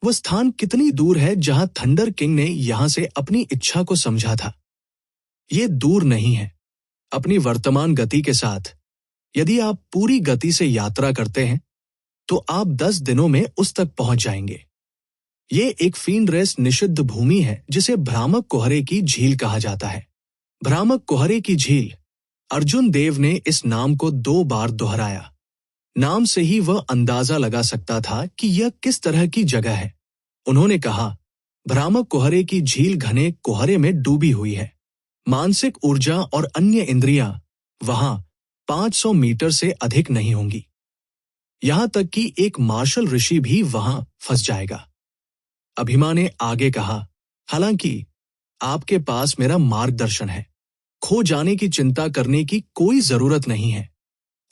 वह स्थान कितनी दूर है जहां थंडर किंग ने यहां से अपनी इच्छा को समझा था? ये दूर नहीं है। अपनी वर्तमान गति के साथ यदि आप पूरी गति से यात्रा करते हैं तो आप 10 दिनों में उस तक पहुंच जाएंगे। ये एक फीनरेस निषिद्ध भूमि है जिसे भ्रामक कुहरे की झील कहा जाता है। भ्रामक कुहरे की झील। अर्जुन देव ने इस नाम को 2 बार दोहराया। नाम से ही वह अंदाजा लगा सकता था कि यह किस तरह की जगह है। उन्होंने कहा, भ्रामक कुहरे की झील घने कुहरे में डूबी हुई है। मानसिक ऊर्जा और अन्य इंद्रियां वहां 500 मीटर से अधिक नहीं होंगी। यहां तक कि एक मार्शल ऋषि भी वहां फंस जाएगा। अभिमा ने आगे कहा, हालांकि आपके पास मेरा मार्गदर्शन है। खो जाने की चिंता करने की कोई जरूरत नहीं है।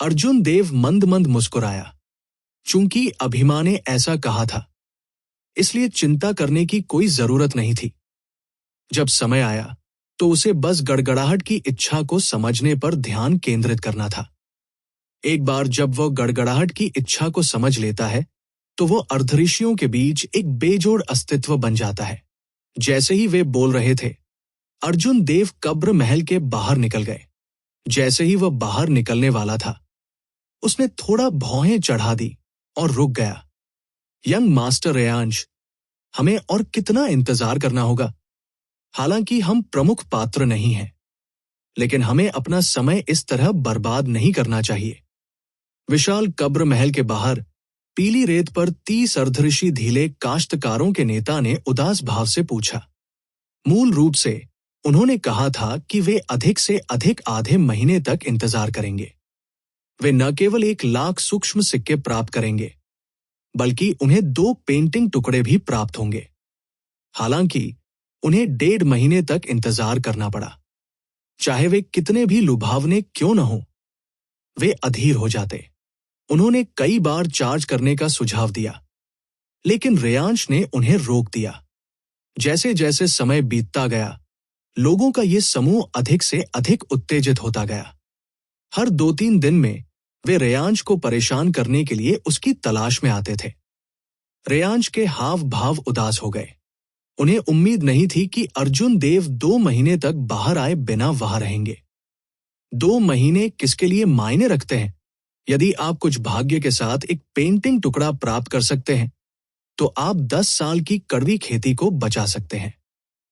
अर्जुन देव मंद मंद मुस्कुराया। चूंकि अभिमा ने ऐसा कहा था, इसलिए चिंता करने की कोई जरूरत नहीं थी। जब समय आया तो उसे बस गड़गड़ाहट की इच्छा को समझने पर ध्यान केंद्रित करना था। एक बार जब वह गड़गड़ाहट की इच्छा को समझ लेता है तो वह अर्धऋषियों के बीच एक बेजोड़ अस्तित्व बन जाता है। जैसे ही वे बोल रहे थे, अर्जुन देव कब्र महल के बाहर निकल गए। जैसे ही वह बाहर निकलने वाला था, उसने थोड़ा भौहें चढ़ा दी और रुक गया। यंग मास्टर रेयांश, हमें और कितना इंतजार करना होगा? हालांकि हम प्रमुख पात्र नहीं हैं, लेकिन हमें अपना समय इस तरह बर्बाद नहीं करना चाहिए। विशाल कब्र महल के बाहर पीली रेत पर 30 अर्धऋषि धीले काश्तकारों के नेता ने उदास भाव से पूछा। मूल रूप से उन्होंने कहा था कि वे अधिक से अधिक आधे महीने तक इंतजार करेंगे। वे न केवल 1 लाख सूक्ष्म सिक्के प्राप्त करेंगे, बल्कि उन्हें 2 पेंटिंग टुकड़े भी प्राप्त होंगे। हालांकि उन्हें 1.5 महीने तक इंतजार करना पड़ा। चाहे वे कितने भी लुभावने क्यों न हो, वे अधीर हो जाते। उन्होंने कई बार चार्ज करने का सुझाव दिया, लेकिन रेयांश ने उन्हें रोक दिया। जैसे जैसे समय बीतता गया, लोगों का ये समूह अधिक से अधिक उत्तेजित होता गया। हर 2-3 दिन में वे रेयांश को परेशान करने के लिए उसकी तलाश में आते थे। रेयांश के हाव भाव उदास हो गए। उन्हें उम्मीद नहीं थी कि अर्जुन देव 2 महीने तक बाहर आए बिना वहां रहेंगे। 2 महीने किसके लिए मायने रखते हैं? यदि आप कुछ भाग्य के साथ एक पेंटिंग टुकड़ा प्राप्त कर सकते हैं, तो आप 10 साल की कड़वी खेती को बचा सकते हैं।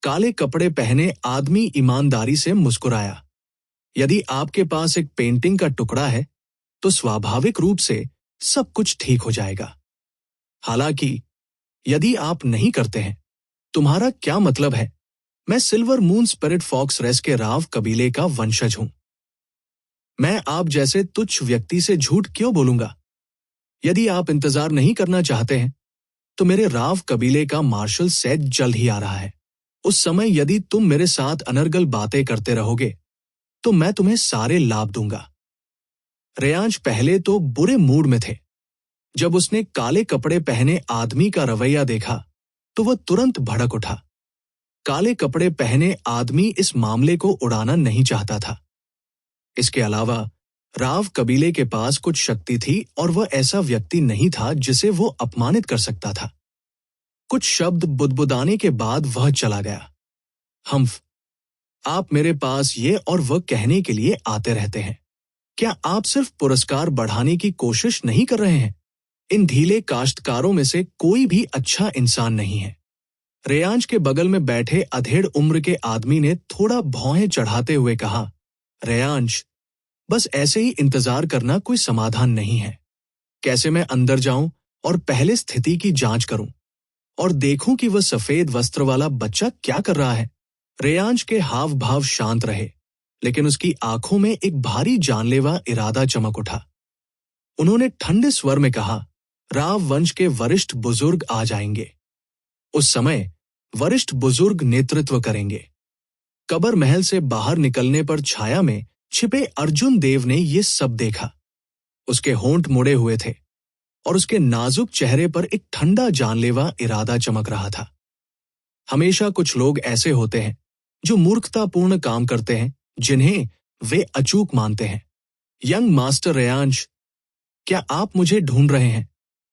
काले कपड़े पहने आदमी ईमानदारी से मुस्कुराया। यदि आपके पास एक पेंटिंग का टुकड़ा है, तो स्वाभाविक रूप से सब कुछ ठीक हो जाएगा। हालांकि यदि आप नहीं करते हैं, तुम्हारा क्या मतलब है? मैं silver moon spirit fox race के राव कबीले का वंशज हूं। मैं आप जैसे तुच्छ व्यक्ति से झूठ क्यों बोलूंगा? यदि आप इंतजार नहीं करना चाहते हैं, तो मेरे राव कबीले का मार्शल सैद जल्द ही आ रहा है। उस समय यदि तुम मेरे साथ अनर्गल बातें करते रहोगे तो मैं तुम्हें सारे लाभ दूंगा। रेयांश पहले तो बुरे मूड में थे। जब उसने काले कपड़े पहने आदमी का रवैया देखा तो वह तुरंत भड़क उठा। काले कपड़े पहने आदमी इस मामले को उड़ाना नहीं चाहता था। इसके अलावा राव कबीले के पास कुछ शक्ति थी और वह ऐसा व्यक्ति नहीं था जिसे वो अपमानित कर सकता था। कुछ शब्द बुदबुदाने के बाद वह चला गया। हम्फ, आप मेरे पास ये और वह कहने के लिए आते रहते हैं। क्या आप सिर्फ पुरस्कार बढ़ाने की कोशिश नहीं कर रहे हैं? इन ढीले काश्तकारों में से कोई भी अच्छा इंसान नहीं है। रेयांश के बगल में बैठे अधेड़ उम्र के आदमी ने थोड़ा भौहें चढ़ाते हुए कहा, रेयांश, बस ऐसे ही इंतजार करना कोई समाधान नहीं है। कैसे मैं अंदर जाऊं और पहले स्थिति की जांच करूं और देखूं कि वह सफेद वस्त्र वाला बच्चा क्या कर रहा है। रेयांश के हाव भाव शांत रहे, लेकिन उसकी आंखों में एक भारी जानलेवा इरादा चमक उठा। उन्होंने ठंडे स्वर में कहा, राव वंश के वरिष्ठ बुजुर्ग आ जाएंगे। उस समय वरिष्ठ बुजुर्ग नेतृत्व करेंगे। कबर महल से बाहर निकलने पर छाया में छिपे अर्जुन देव ने ये सब देखा। उसके होंठ मुड़े हुए थे और उसके नाजुक चेहरे पर एक ठंडा जानलेवा इरादा चमक रहा था। हमेशा कुछ लोग ऐसे होते हैं जो मूर्खतापूर्ण काम करते हैं जिन्हें वे अचूक मानते हैं। यंग मास्टर रेयांश, क्या आप मुझे ढूंढ रहे हैं?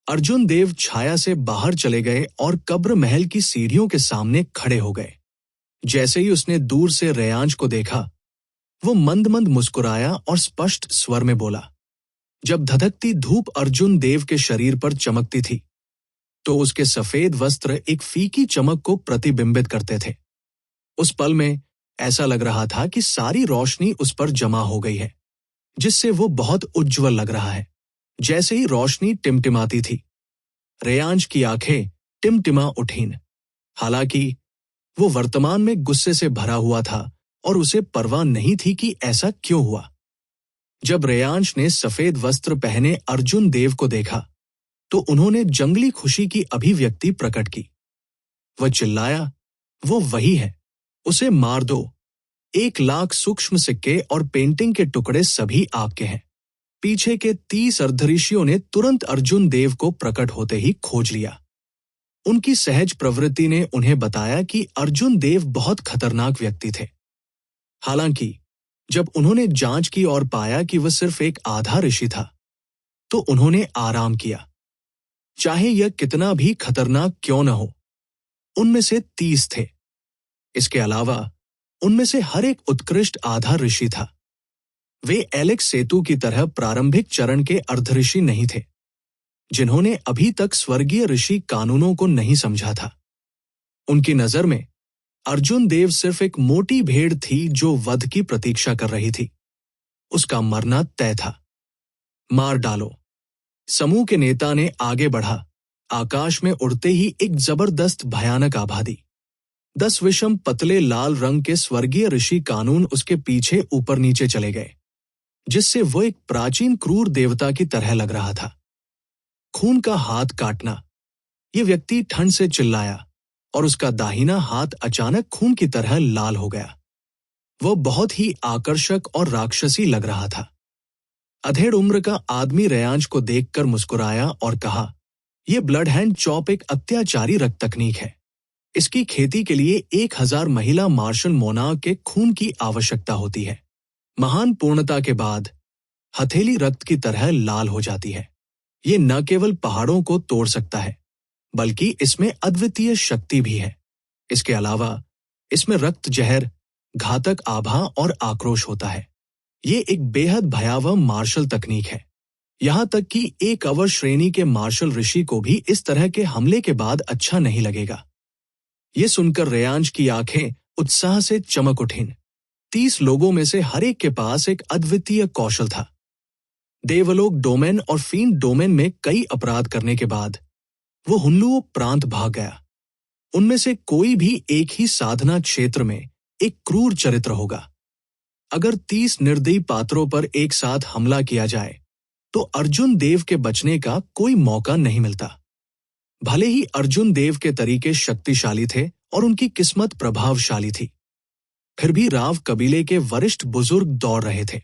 अर्जुन देव छाया से बाहर चले गए और कब्र महल की सीढ़ियों के सामने खड़े हो गए। जैसे ही उसने दूर से रेयांश को देखा, वो मंद मंद मुस्कुराया और स्पष्ट स्वर में बोला। जब धधकती धूप अर्जुन देव के शरीर पर चमकती थी तो उसके सफेद वस्त्र एक फीकी चमक को प्रतिबिंबित करते थे। उस पल में ऐसा लग रहा था कि सारी रोशनी उस पर जमा हो गई है, जिससे वो बहुत उज्जवल लग रहा है। जैसे ही रोशनी टिमटिमाती थी, रेयांश की आंखें टिमटिमा उठीं। हालांकि वो वर्तमान में गुस्से से भरा हुआ था और उसे परवाह नहीं थी कि ऐसा क्यों हुआ। जब रेयांश ने सफेद वस्त्र पहने अर्जुन देव को देखा तो उन्होंने जंगली खुशी की अभिव्यक्ति प्रकट की। वह चिल्लाया, वो वही है, उसे मार दो। 1,00,000 सूक्ष्म सिक्के और पेंटिंग के टुकड़े सभी आपके हैं। पीछे के 30 अर्धऋषियों ने तुरंत अर्जुन देव को प्रकट होते ही खोज लिया। उनकी सहज प्रवृत्ति ने उन्हें बताया कि अर्जुन देव बहुत खतरनाक व्यक्ति थे। हालांकि जब उन्होंने जांच की और पाया कि वह सिर्फ एक आधा ऋषि था, तो उन्होंने आराम किया। चाहे यह कितना भी खतरनाक क्यों न हो, उनमें से 30 थे। इसके अलावा उनमें से हर एक उत्कृष्ट आधा ऋषि था। वे एलेक्स सेतु की तरह प्रारंभिक चरण के अर्धऋषि नहीं थे, जिन्होंने अभी तक स्वर्गीय ऋषि कानूनों को नहीं समझा था। उनकी नजर में अर्जुन देव सिर्फ एक मोटी भेड़ थी जो वध की प्रतीक्षा कर रही थी। उसका मरना तय था। मार डालो। समूह के नेता ने आगे बढ़ा। आकाश में उड़ते ही एक जबरदस्त भयानक आभा दी। 10 विषम पतले लाल रंग के स्वर्गीय ऋषि कानून उसके पीछे ऊपर नीचे चले गए, जिससे वो एक प्राचीन क्रूर देवता की तरह लग रहा था। खून का हाथ काटना। ये व्यक्ति ठंड से चिल्लाया और उसका दाहिना हाथ अचानक खून की तरह लाल हो गया। वह बहुत ही आकर्षक और राक्षसी लग रहा था। अधेड़ उम्र का आदमी रेयांश को देखकर मुस्कुराया और कहा, यह ब्लड हैंड चॉप एक अत्याचारी रक्त तकनीक है। इसकी खेती के लिए 1000 महिला मार्शल मोनार्क के खून की आवश्यकता होती है। महान पूर्णता के बाद हथेली रक्त की तरह लाल हो जाती है। ये न केवल पहाड़ों को तोड़ सकता है, बल्कि इसमें अद्वितीय शक्ति भी है। इसके अलावा इसमें रक्त जहर, घातक आभा और आक्रोश होता है। ये एक बेहद भयावह मार्शल तकनीक है। यहाँ तक कि एक अवर श्रेणी के मार्शल ऋषि को भी इस तरह के हमले के बाद अच्छा नहीं लगेगा। ये सुनकर रेयांश की आंखें उत्साह से चमक उठीं। 30 लोगों में से हर एक के पास एक अद्वितीय कौशल था। देवलोक डोमेन और फील्ड डोमेन में कई अपराध करने के बाद वो हुल्लुओ प्रांत भाग गया। उनमें से कोई भी एक ही साधना क्षेत्र में एक क्रूर चरित्र होगा। अगर 30 निर्दयी पात्रों पर एक साथ हमला किया जाए तो अर्जुन देव के बचने का कोई मौका नहीं मिलता। भले ही अर्जुन देव के तरीके शक्तिशाली थे और उनकी किस्मत प्रभावशाली थी, फिर भी राव कबीले के वरिष्ठ बुजुर्ग दौड़ रहे थे।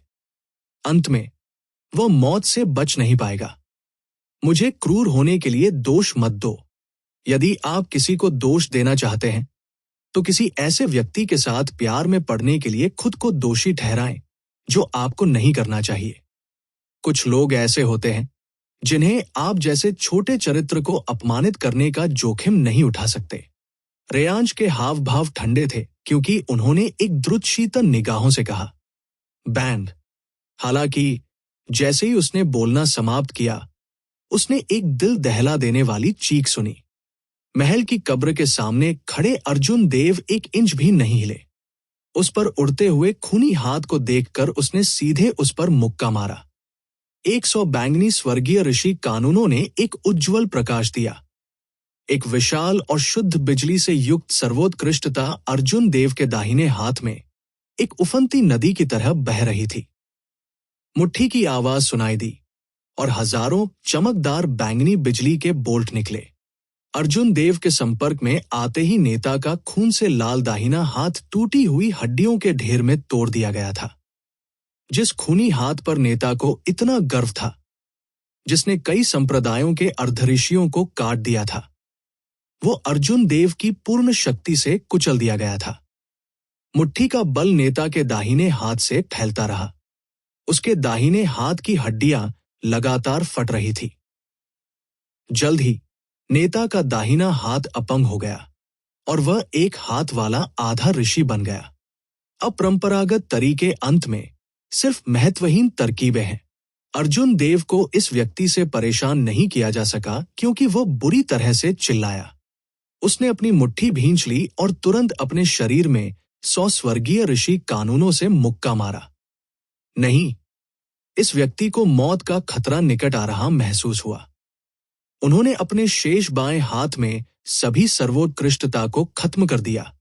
अंत में वह मौत से बच नहीं पाएगा। मुझे क्रूर होने के लिए दोष मत दो। यदि आप किसी को दोष देना चाहते हैं तो किसी ऐसे व्यक्ति के साथ प्यार में पड़ने के लिए खुद को दोषी ठहराएं, जो आपको नहीं करना चाहिए। कुछ लोग ऐसे होते हैं जिन्हें आप जैसे छोटे चरित्र को अपमानित करने का जोखिम नहीं उठा सकते। रेयांश के हाव भाव ठंडे थे क्योंकि उन्होंने एक द्रुतशीतल निगाहों से कहा, बैंड। हालांकि जैसे ही उसने बोलना समाप्त किया, उसने एक दिल दहला देने वाली चीख सुनी। महल की कब्र के सामने खड़े अर्जुन देव 1 इंच भी नहीं हिले। उस पर उड़ते हुए खूनी हाथ को देखकर उसने सीधे उस पर मुक्का मारा। 100 बैंगनी स्वर्गीय ऋषि कानूनों ने एक उज्ज्वल प्रकाश दिया। एक विशाल और शुद्ध बिजली से युक्त सर्वोत्कृष्टता अर्जुन देव के दाहिने हाथ में एक उफनती नदी की तरह बह रही थी। मुट्ठी की आवाज सुनाई दी और हजारों चमकदार बैंगनी बिजली के बोल्ट निकले। अर्जुन देव के संपर्क में आते ही नेता का खून से लाल दाहिना हाथ टूटी हुई हड्डियों के ढेर में तोड़ दिया गया था। जिस खूनी हाथ पर नेता को इतना गर्व था, जिसने कई संप्रदायों के अर्धऋषियों को काट दिया था, वो अर्जुन देव की पूर्ण शक्ति से कुचल दिया गया था। मुट्ठी का बल नेता के दाहिने हाथ से फैलता रहा। उसके दाहिने हाथ की हड्डियां लगातार फट रही थी। जल्द ही नेता का दाहिना हाथ अपंग हो गया और वह एक हाथ वाला आधा ऋषि बन गया। अपरंपरागत तरीके अंत में सिर्फ महत्वहीन तरकीबें हैं। अर्जुन देव को इस व्यक्ति से परेशान नहीं किया जा सका क्योंकि वो बुरी तरह से चिल्लाया। उसने अपनी मुट्ठी भींच ली और तुरंत अपने शरीर में 100 स्वर्गीय ऋषि कानूनों से मुक्का मारा। नहीं, इस व्यक्ति को मौत का खतरा निकट आ रहा महसूस हुआ। उन्होंने अपने शेष बाएं हाथ में सभी सर्वोत्कृष्टता को खत्म कर दिया।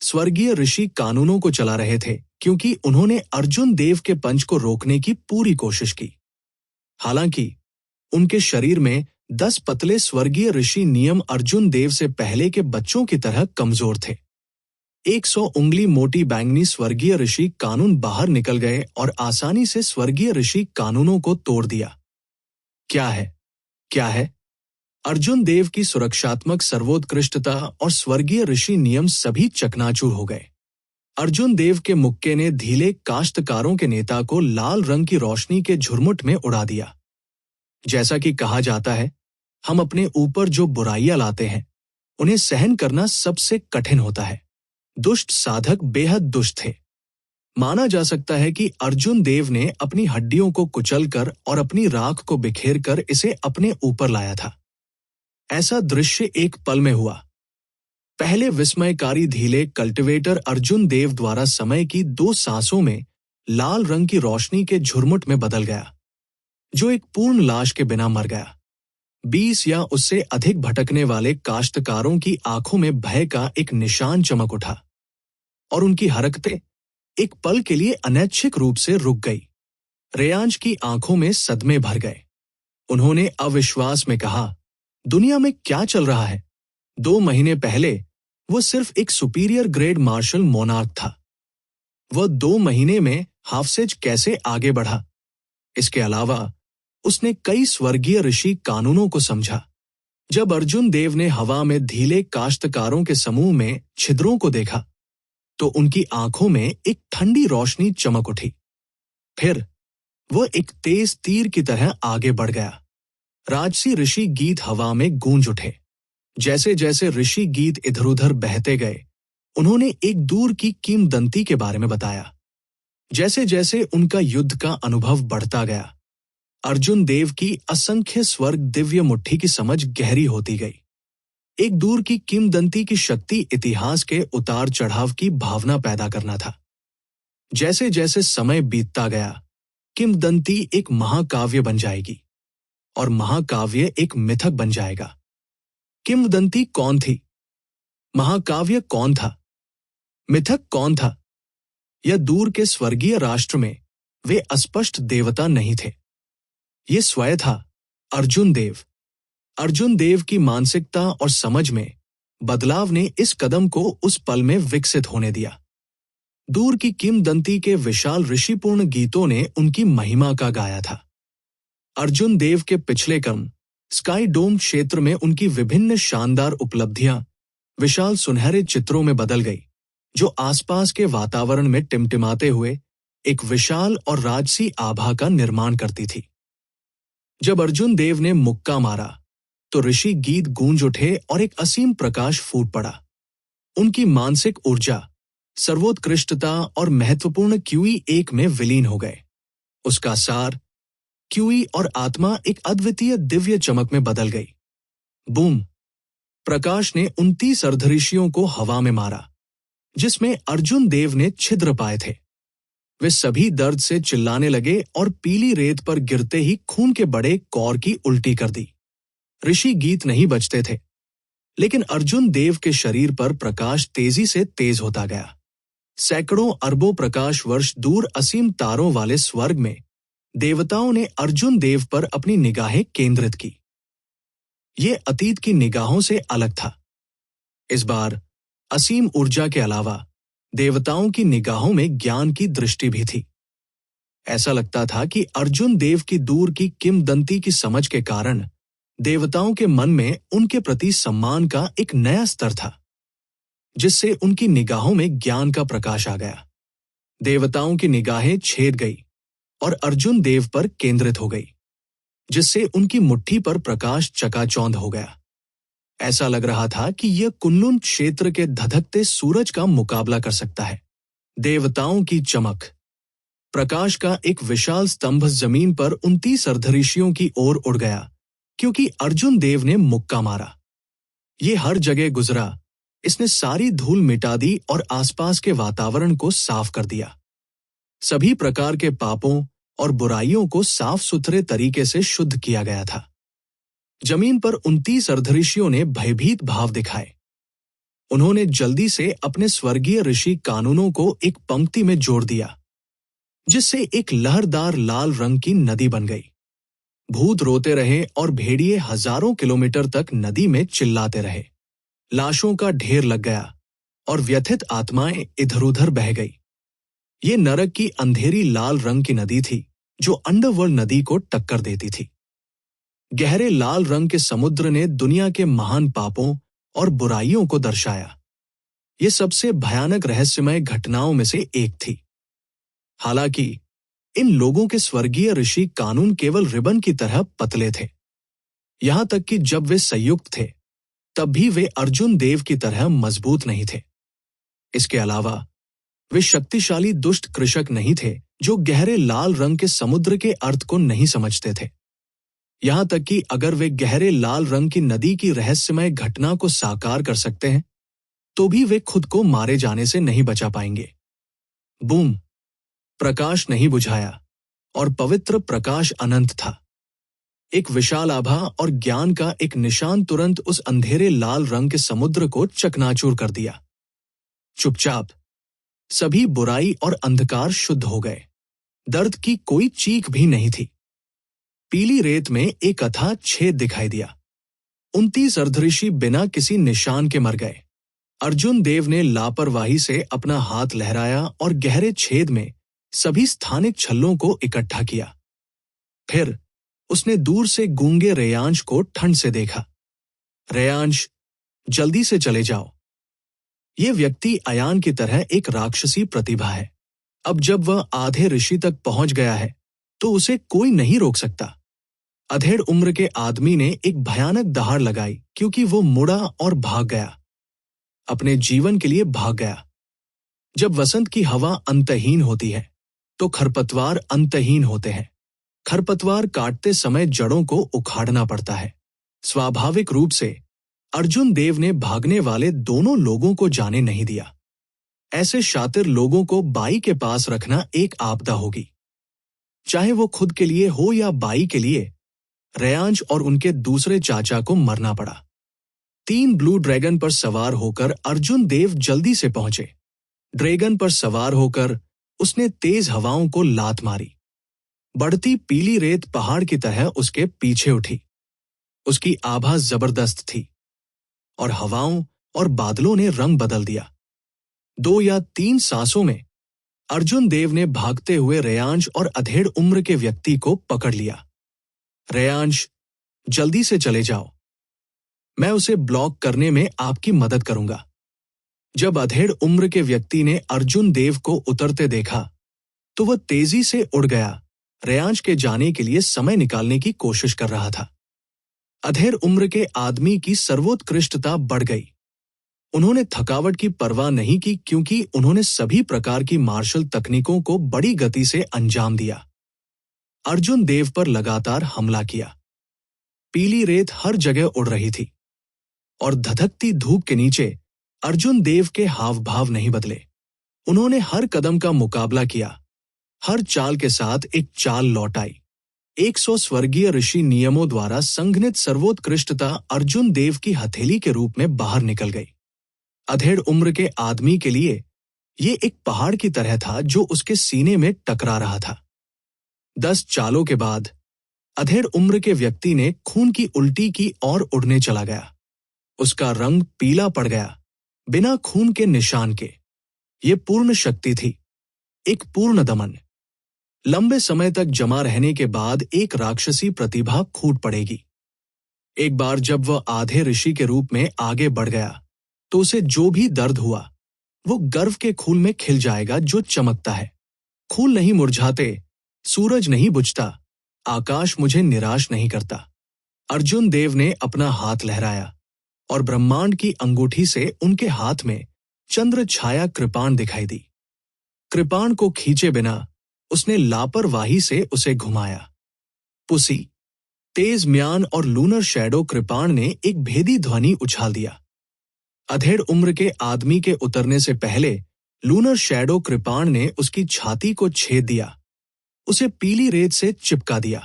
स्वर्गीय ऋषि कानूनों को चला रहे थे क्योंकि उन्होंने अर्जुन देव के पंच को रोकने की पूरी कोशिश की। हालांकि उनके शरीर में 10 पतले स्वर्गीय ऋषि नियम अर्जुन देव से पहले के बच्चों की तरह कमजोर थे। 100 उंगली मोटी बैंगनी स्वर्गीय ऋषि कानून बाहर निकल गए और आसानी से स्वर्गीय ऋषि कानूनों को तोड़ दिया। क्या है? क्या है? अर्जुन देव की सुरक्षात्मक सर्वोत्कृष्टता और स्वर्गीय ऋषि नियम सभी चकनाचूर हो गए। अर्जुन देव के मुक्के ने धीले काश्तकारों के नेता को लाल रंग की रोशनी के झुरमुट में उड़ा दिया। जैसा कि कहा जाता है, हम अपने ऊपर जो बुराइयां लाते हैं उन्हें सहन करना सबसे कठिन होता है। दुष्ट साधक बेहद दुष्ट थे। माना जा सकता है कि अर्जुन देव ने अपनी हड्डियों को कुचलकर और अपनी राख को बिखेर कर इसे अपने ऊपर लाया था। ऐसा दृश्य एक पल में हुआ। पहले विस्मयकारी धीले कल्टिवेटर अर्जुन देव द्वारा समय की 2 सांसों में लाल रंग की रोशनी के झुरमुट में बदल गया, जो एक पूर्ण लाश के बिना मर गया। 20 या उससे अधिक भटकने वाले काश्तकारों की आंखों में भय का एक निशान चमक उठा और उनकी हरकतें एक पल के लिए अनैच्छिक रूप से रुक गई। रेयांश की आंखों में सदमे भर गए। उन्होंने अविश्वास में कहा, दुनिया में क्या चल रहा है? 2 महीने पहले वो सिर्फ एक सुपीरियर ग्रेड मार्शल मोनार्क था। वह 2 महीने में हाफसेज कैसे आगे बढ़ा? इसके अलावा उसने कई स्वर्गीय ऋषि कानूनों को समझा। जब अर्जुन देव ने हवा में धीले काश्तकारों के समूह में छिद्रों को देखा तो उनकी आंखों में एक ठंडी रोशनी चमक उठी। फिर वह एक तेज तीर की तरह आगे बढ़ गया। राजसी ऋषि गीत हवा में गूंज उठे। जैसे जैसे ऋषि गीत इधर उधर बहते गए, उन्होंने एक दूर की किंवदंती के बारे में बताया। जैसे जैसे उनका युद्ध का अनुभव बढ़ता गया, अर्जुन देव की असंख्य स्वर्ग दिव्य मुट्ठी की समझ गहरी होती गई। एक दूर की किंवदंती की शक्ति इतिहास के उतार चढ़ाव की भावना पैदा करना था। जैसे जैसे समय बीतता गया, किंवदंती एक महाकाव्य बन जाएगी और महाकाव्य एक मिथक बन जाएगा। किंवदंती कौन थी? महाकाव्य कौन था? मिथक कौन था? यह दूर के स्वर्गीय राष्ट्र में वे अस्पष्ट देवता नहीं थे। ये स्वयं था अर्जुन देव। अर्जुन देव की मानसिकता और समझ में बदलाव ने इस कदम को उस पल में विकसित होने दिया। दूर की किंवदंती के विशाल ऋषिपूर्ण गीतों ने उनकी महिमा का गाया था। अर्जुन देव के पिछले कर्म स्काई डोम क्षेत्र में उनकी विभिन्न शानदार उपलब्धियां विशाल सुनहरे चित्रों में बदल गई, जो आसपास के वातावरण में टिमटिमाते हुए एक विशाल और राजसी आभा का निर्माण करती थी। जब अर्जुन देव ने मुक्का मारा तो ऋषि गीत गूंज उठे और एक असीम प्रकाश फूट पड़ा। उनकी मानसिक ऊर्जा, सर्वोत्कृष्टता और महत्वपूर्ण क्यूई एक में विलीन हो गए। उसका सार, क्यूई और आत्मा एक अद्वितीय दिव्य चमक में बदल गई। बूम! प्रकाश ने 29 अर्धऋषियों को हवा में मारा, जिसमें अर्जुन देव ने छिद्र पाए थे। वे सभी दर्द से चिल्लाने लगे और पीली रेत पर गिरते ही खून के बड़े कौर की उल्टी कर दी। ऋषि गीत नहीं बजते थे, लेकिन अर्जुन देव के शरीर पर प्रकाश तेजी से तेज होता गया। सैकड़ों अरबों प्रकाश वर्ष दूर असीम तारों वाले स्वर्ग में देवताओं ने अर्जुन देव पर अपनी निगाहें केंद्रित की। ये अतीत की निगाहों से अलग था। इस बार असीम ऊर्जा के अलावा देवताओं की निगाहों में ज्ञान की दृष्टि भी थी। ऐसा लगता था कि अर्जुन देव की दूर की किंवदंती की समझ के कारण देवताओं के मन में उनके प्रति सम्मान का एक नया स्तर था, जिससे उनकी निगाहों में ज्ञान का प्रकाश आ गया। देवताओं की निगाहें छेद गई और अर्जुन देव पर केंद्रित हो गई, जिससे उनकी मुट्ठी पर प्रकाश चकाचौंध हो गया। ऐसा लग रहा था कि यह कुनलुन क्षेत्र के धधकते सूरज का मुकाबला कर सकता है। देवताओं की चमक, प्रकाश का एक विशाल स्तंभ जमीन पर 29 अर्धऋषियों की ओर उड़ गया, क्योंकि अर्जुन देव ने मुक्का मारा। ये हर जगह गुजरा, इसने सारी धूल मिटा दी और आसपास के वातावरण को साफ कर दिया। सभी प्रकार के पापों और बुराइयों को साफ सुथरे तरीके से शुद्ध किया गया था। जमीन पर 29 अर्धऋषियों ने भयभीत भाव दिखाए। उन्होंने जल्दी से अपने स्वर्गीय ऋषि कानूनों को एक पंक्ति में जोड़ दिया, जिससे एक लहरदार लाल रंग की नदी बन गई। भूत रोते रहे और भेड़िए हजारों किलोमीटर तक नदी में चिल्लाते रहे। लाशों का ढेर लग गया और व्यथित आत्माएं इधर-उधर बह गई। ये नरक की अंधेरी लाल रंग की नदी थी, जो अंडरवर्ल्ड नदी को टक्कर देती थी। गहरे लाल रंग के समुद्र ने दुनिया के महान पापों और बुराइयों को दर्शाया। ये सबसे भयानक रहस्यमय घटनाओं में से एक थी। हालांकि इन लोगों के स्वर्गीय ऋषि कानून केवल रिबन की तरह पतले थे। यहां तक कि जब वे संयुक्त थे, तब भी वे अर्जुन देव की तरह मजबूत नहीं थे। इसके अलावा वे शक्तिशाली दुष्ट कृषक नहीं थे, जो गहरे लाल रंग के समुद्र के अर्थ को नहीं समझते थे। यहां तक कि अगर वे गहरे लाल रंग की नदी की रहस्यमय घटना को साकार कर सकते हैं, तो भी वे खुद को मारे जाने से नहीं बचा पाएंगे। बूम! प्रकाश नहीं बुझाया और पवित्र प्रकाश अनंत था। एक विशाल आभा और ज्ञान का एक निशान तुरंत उस अंधेरे लाल रंग के समुद्र को चकनाचूर कर दिया। चुपचाप सभी बुराई और अंधकार शुद्ध हो गए। दर्द की कोई चीख भी नहीं थी। पीली रेत में एक अथाह छेद दिखाई दिया। 29 अर्धऋषि बिना किसी निशान के मर गए। अर्जुन देव ने लापरवाही से अपना हाथ लहराया और गहरे छेद में सभी स्थानिक छल्लों को इकट्ठा किया। फिर उसने दूर से गूंगे रेयांश को ठंड से देखा। रेयांश, जल्दी से चले जाओ। ये व्यक्ति अयान की तरह एक राक्षसी प्रतिभा है। अब जब वह आधे ऋषि तक पहुंच गया है, तो उसे कोई नहीं रोक सकता। अधेड़ उम्र के आदमी ने एक भयानक दहाड़ लगाई, क्योंकि वो मुड़ा और भाग गया। अपने जीवन के लिए भाग गया। जब वसंत की हवा अंतहीन होती है, तो खरपतवार अंतहीन होते हैं। खरपतवार काटते समय जड़ों को उखाड़ना पड़ता है। स्वाभाविक रूप से अर्जुन देव ने भागने वाले दोनों लोगों को जाने नहीं दिया। ऐसे शातिर लोगों को बाई के पास रखना एक आपदा होगी। चाहे वो खुद के लिए हो या बाई के लिए, रेयांश और उनके दूसरे चाचा को मरना पड़ा। 3 ब्लू ड्रैगन पर सवार होकर अर्जुन देव जल्दी से पहुंचे। ड्रैगन पर सवार होकर उसने तेज हवाओं को लात मारी। बढ़ती पीली रेत पहाड़ की तरह उसके पीछे उठी। उसकी आभा जबरदस्त थी और हवाओं और बादलों ने रंग बदल दिया। 2 या 3 सांसों में अर्जुन देव ने भागते हुए रेयांश और अधेड़ उम्र के व्यक्ति को पकड़ लिया। रेयांश, जल्दी से चले जाओ, मैं उसे ब्लॉक करने में आपकी मदद करूंगा। जब अधेड़ उम्र के व्यक्ति ने अर्जुन देव को उतरते देखा तो वह तेजी से उड़ गया, रेयांश के जाने के लिए समय निकालने की कोशिश कर रहा था। अधेड़ उम्र के आदमी की सर्वोत्कृष्टता बढ़ गई। उन्होंने थकावट की परवाह नहीं की क्योंकि उन्होंने सभी प्रकार की मार्शल तकनीकों को बड़ी गति से अंजाम दिया। अर्जुन देव पर लगातार हमला किया। पीली रेत हर जगह उड़ रही थी और धधकती धूप के नीचे अर्जुन देव के हाव भाव नहीं बदले। उन्होंने हर कदम का मुकाबला किया। हर चाल के साथ एक चाल लौट आई। 100 स्वर्गीय ऋषि नियमों द्वारा संघनित सर्वोत्कृष्टता अर्जुन देव की हथेली के रूप में बाहर निकल गई। अधेड़ उम्र के आदमी के लिए ये एक पहाड़ की तरह था जो उसके सीने में टकरा रहा था। 10 चालों के बाद अधेड़ उम्र के व्यक्ति ने खून की उल्टी की और उड़ने चला गया। उसका रंग पीला पड़ गया, बिना खून के निशान के। ये पूर्ण शक्ति थी, एक पूर्ण दमन। लंबे समय तक जमा रहने के बाद एक राक्षसी प्रतिभा फूट पड़ेगी। एक बार जब वह आधे ऋषि के रूप में आगे बढ़ गया तो उसे जो भी दर्द हुआ वो गर्व के खून में खिल जाएगा जो चमकता है। फूल नहीं मुरझाते, सूरज नहीं बुझता, आकाश मुझे निराश नहीं करता। अर्जुन देव ने अपना हाथ लहराया और ब्रह्मांड की अंगूठी से उनके हाथ में चंद्र छाया कृपाण दिखाई दी। कृपाण को खींचे बिना उसने लापरवाही से उसे घुमाया। पुसी, तेज म्यान और लूनर शैडो कृपाण ने एक भेदी ध्वनि उछाल दिया। अधेड़ उम्र के आदमी के उतरने से पहले लूनर शैडो कृपाण ने उसकी छाती को छेद दिया, उसे पीली रेत से चिपका दिया।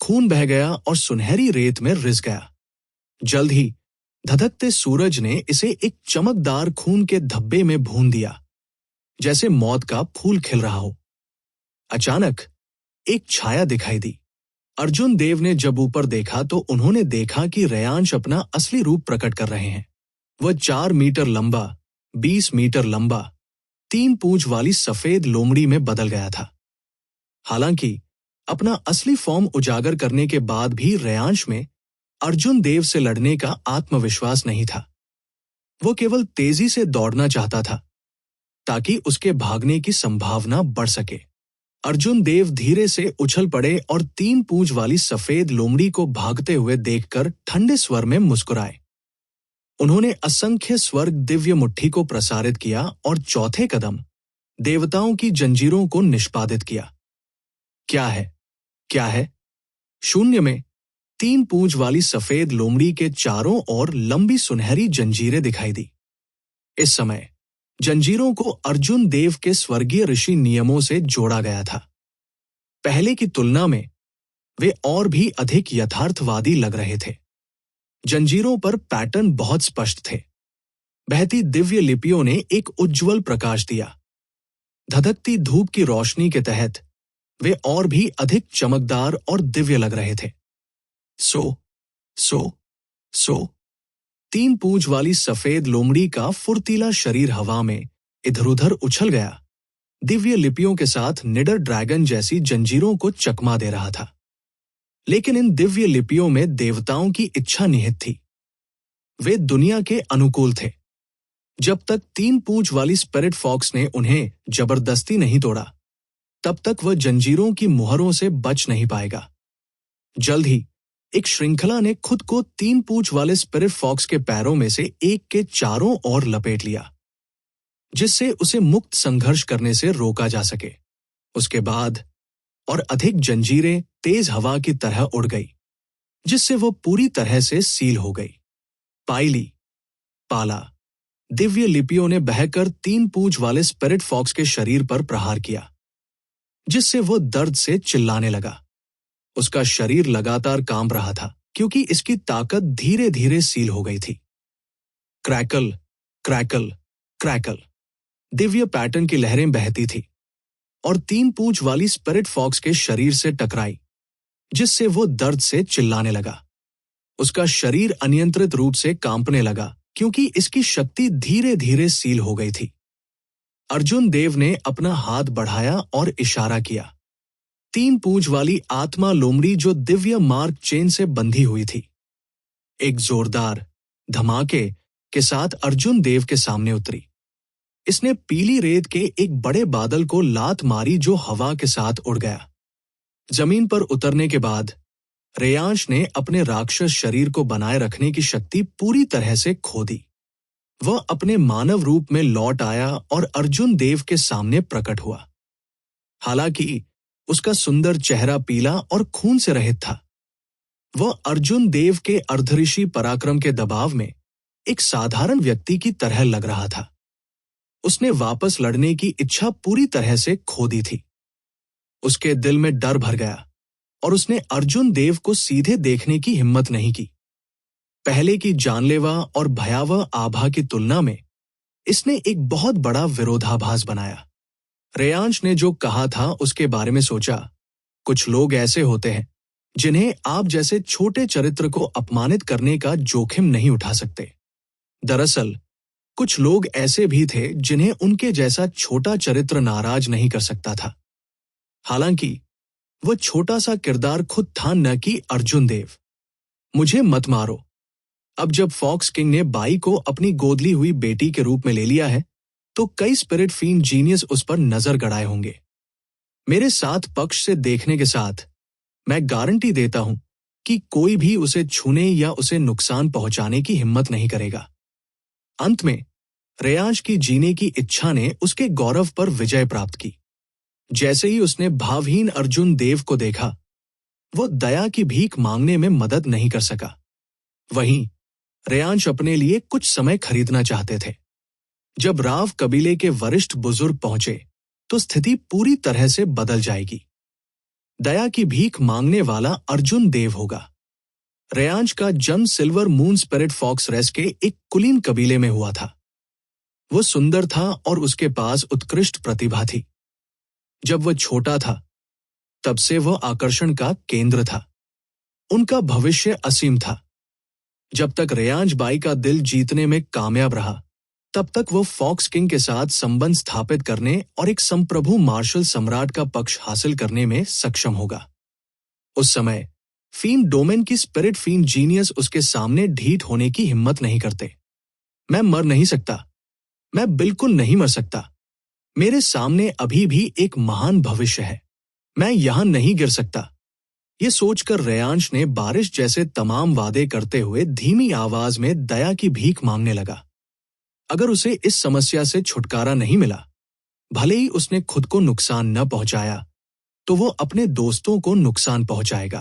खून बह गया और सुनहरी रेत में रिस गया। जल्द ही धधकते सूरज ने इसे एक चमकदार खून के धब्बे में भून दिया, जैसे मौत का फूल खिल रहा हो। अचानक एक छाया दिखाई दी। अर्जुन देव ने जब ऊपर देखा तो उन्होंने देखा कि रेयांश अपना असली रूप प्रकट कर रहे हैं। वह 4 मीटर लंबा, 20 मीटर लंबा, 3 पूंछ वाली सफेद लोमड़ी में बदल गया था। हालांकि अपना असली फॉर्म उजागर करने के बाद भी रेयांश में अर्जुन देव से लड़ने का आत्मविश्वास नहीं था। वो केवल तेजी से दौड़ना चाहता था ताकि उसके भागने की संभावना बढ़ सके। अर्जुन देव धीरे से उछल पड़े और 3 पूंछ वाली सफेद लोमड़ी को भागते हुए देखकर ठंडे स्वर में मुस्कुराए। उन्होंने असंख्य स्वर्ग दिव्य मुट्ठी को प्रसारित किया और चौथे कदम देवताओं की जंजीरों को निष्पादित किया। क्या है? क्या है? शून्य में 3 पूंछ वाली सफेद लोमड़ी के चारों ओर लंबी सुनहरी जंजीरें दिखाई दी। इस समय जंजीरों को अर्जुन देव के स्वर्गीय ऋषि नियमों से जोड़ा गया था। पहले की तुलना में वे और भी अधिक यथार्थवादी लग रहे थे। जंजीरों पर पैटर्न बहुत स्पष्ट थे। बहती दिव्य लिपियों ने एक उज्ज्वल प्रकाश दिया। धधकती धूप की रोशनी के तहत वे और भी अधिक चमकदार और दिव्य लग रहे थे। सो 3 पूंछ वाली सफेद लोमड़ी का फुर्तीला शरीर हवा में इधर-उधर उछल गया, दिव्य लिपियों के साथ निडर ड्रैगन जैसी जंजीरों को चकमा दे रहा था। लेकिन इन दिव्य लिपियों में देवताओं की इच्छा निहित थी। वे दुनिया के अनुकूल थे। जब तक 3 पूंछ वाली स्पिरिट फॉक्स ने उन्हें जबरदस्ती नहीं तोड़ा, तब तक वह जंजीरों की मुहरों से बच नहीं पाएगा। जल्द ही एक श्रृंखला ने खुद को 3 पूंछ वाले स्पिरिट फॉक्स के पैरों में से एक के चारों ओर लपेट लिया, जिससे उसे मुक्त संघर्ष करने से रोका जा सके। उसके बाद और अधिक जंजीरें तेज हवा की तरह उड़ गई, जिससे वो पूरी तरह से सील हो गई। पाइली, पाला, दिव्य लिपियों ने बहकर 3 पूंछ वाले स्पिरिट फॉक्स के शरीर पर प्रहार किया, जिससे वो दर्द से चिल्लाने लगा। उसका शरीर लगातार कांप रहा था क्योंकि इसकी ताकत धीरे धीरे सील हो गई थी। Crackle, crackle, crackle, Divya pattern की लहरें बहती थी और 3 पूंछ वाली स्पिरिट फॉक्स के शरीर से टकराई, जिससे वो दर्द से चिल्लाने लगा। उसका शरीर अनियंत्रित रूप से कांपने लगा क्योंकि इसकी शक्ति धीरे धीरे सील हो गई थी। अर्जुन देव ने अपना हाथ बढ़ाया और इशारा किया। 3 पूंछ वाली आत्मा लोमड़ी जो दिव्य मार्ग चेन से बंधी हुई थी, एक जोरदार धमाके के साथ अर्जुन देव के सामने उतरी। इसने पीली रेत के एक बड़े बादल को लात मारी जो हवा के साथ उड़ गया। जमीन पर उतरने के बाद रेयांश ने अपने राक्षस शरीर को बनाए रखने की शक्ति पूरी तरह से खो दी। वह अपने मानव रूप में लौट आया और अर्जुन देव के सामने प्रकट हुआ। हालांकि उसका सुंदर चेहरा पीला और खून से रहित था। वह अर्जुन देव के अर्धऋषि पराक्रम के दबाव में एक साधारण व्यक्ति की तरह लग रहा था। उसने वापस लड़ने की इच्छा पूरी तरह से खो दी थी। उसके दिल में डर भर गया और उसने अर्जुन देव को सीधे देखने की हिम्मत नहीं की। पहले की जानलेवा और भयावह आभा की तुलना में इसने एक बहुत बड़ा विरोधाभास बनाया। रेयांश ने जो कहा था उसके बारे में सोचा। कुछ लोग ऐसे होते हैं जिन्हें आप जैसे छोटे चरित्र को अपमानित करने का जोखिम नहीं उठा सकते। दरअसल कुछ लोग ऐसे भी थे जिन्हें उनके जैसा छोटा चरित्र नाराज नहीं कर सकता था। हालांकि वह छोटा सा किरदार खुद था, न कि अर्जुन देव। मुझे मत मारो। अब जब फॉक्स किंग ने बाई को अपनी गोदली हुई बेटी के रूप में ले लिया है तो कई स्पिरिट फील्ड जीनियस उस पर नजर गड़ाए होंगे। मेरे साथ पक्ष से देखने के साथ मैं गारंटी देता हूं कि कोई भी उसे छूने या उसे नुकसान पहुंचाने की हिम्मत नहीं करेगा। अंत में रेयांश की जीने की इच्छा ने उसके गौरव पर विजय प्राप्त की। जैसे ही उसने भावहीन अर्जुन देव को देखा, वो दया की भीख मांगने में मदद नहीं कर सका। वहीं रेयांश अपने लिए कुछ समय खरीदना चाहते थे। जब राव कबीले के वरिष्ठ बुजुर्ग पहुंचे तो स्थिति पूरी तरह से बदल जाएगी। दया की भीख मांगने वाला अर्जुन देव होगा। रेयांश का जन्म silver moon spirit fox race के एक कुलीन कबीले में हुआ था। वो सुंदर था और उसके पास उत्कृष्ट प्रतिभा थी। जब वह छोटा था तब से वह आकर्षण का केंद्र था। उनका भविष्य असीम था। जब तक रेयांश बाई का दिल जीतने में कामयाब रहा तब तक वो फॉक्स किंग के साथ संबंध स्थापित करने और एक संप्रभु मार्शल सम्राट का पक्ष हासिल करने में सक्षम होगा। उस समय फीन डोमेन की स्पिरिट फीन जीनियस उसके सामने ढीठ होने की हिम्मत नहीं करते। मैं मर नहीं सकता। मैं बिल्कुल नहीं मर सकता। मेरे सामने अभी भी एक महान भविष्य है। मैं यहां नहीं गिर सकता। ये सोचकर रेयांश ने बारिश जैसे तमाम वादे करते हुए धीमी आवाज में दया की भीख मांगने लगा। अगर उसे इस समस्या से छुटकारा नहीं मिला, भले ही उसने खुद को नुकसान न पहुंचाया, तो वो अपने दोस्तों को नुकसान पहुंचाएगा।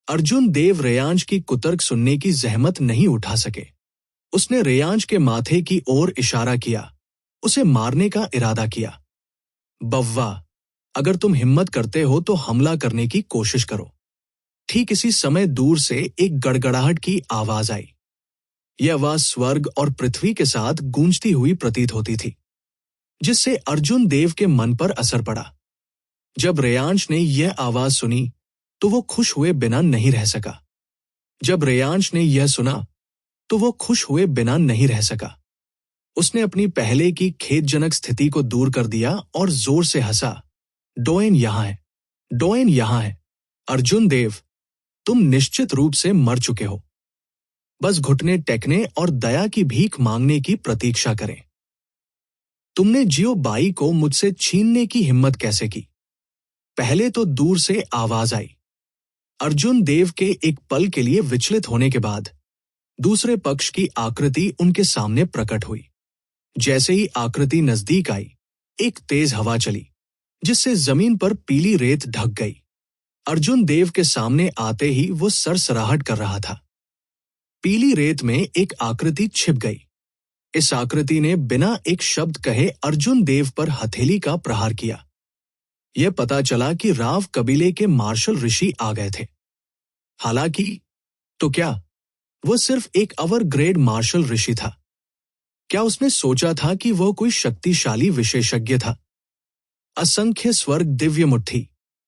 अर्जुन देव रेयांश की कुतर्क सुनने की जहमत नहीं उठा सके। उसने रेयांश के माथे की ओर इशारा किया, उसे मारने का इरादा किया। बव्वा, अगर तुम हिम्मत करते हो तो हमला करने की कोशिश करो। ठीक इसी समय दूर से एक गड़गड़ाहट की आवाज आई। यह आवाज स्वर्ग और पृथ्वी के साथ गूंजती हुई प्रतीत होती थी, जिससे अर्जुन देव के मन पर असर पड़ा। जब रेयांश ने यह आवाज सुनी तो वो खुश हुए बिना नहीं रह सका। जब रेयांश ने यह सुना तो वो खुश हुए बिना नहीं रह सका। उसने अपनी पहले की खेदजनक स्थिति को दूर कर दिया और जोर से हंसा। डोएन यहां है, डोएन यहां है। अर्जुन देव, तुम निश्चित रूप से मर चुके हो। बस घुटने टेकने और दया की भीख मांगने की प्रतीक्षा करें। तुमने जियो बाई को मुझसे छीनने की हिम्मत कैसे की? पहले तो दूर से आवाज आई। अर्जुन देव के एक पल के लिए विचलित होने के बाद दूसरे पक्ष की आकृति उनके सामने प्रकट हुई। जैसे ही आकृति नजदीक आई, एक तेज हवा चली, जिससे जमीन पर पीली रेत ढक गई। अर्जुन देव के सामने आते ही वो सरसराहट कर रहा था। पीली रेत में एक आकृति छिप गई। इस आकृति ने बिना एक शब्द कहे अर्जुन देव पर हथेली का प्रहार किया। यह पता चला कि राव कबीले के मार्शल ऋषि आ गए थे। हालांकि तो क्या वह सिर्फ एक अवर ग्रेड मार्शल ऋषि था? क्या उसने सोचा था कि वह कोई शक्तिशाली विशेषज्ञ था? असंख्य स्वर्ग दिव्य मुट्ठी,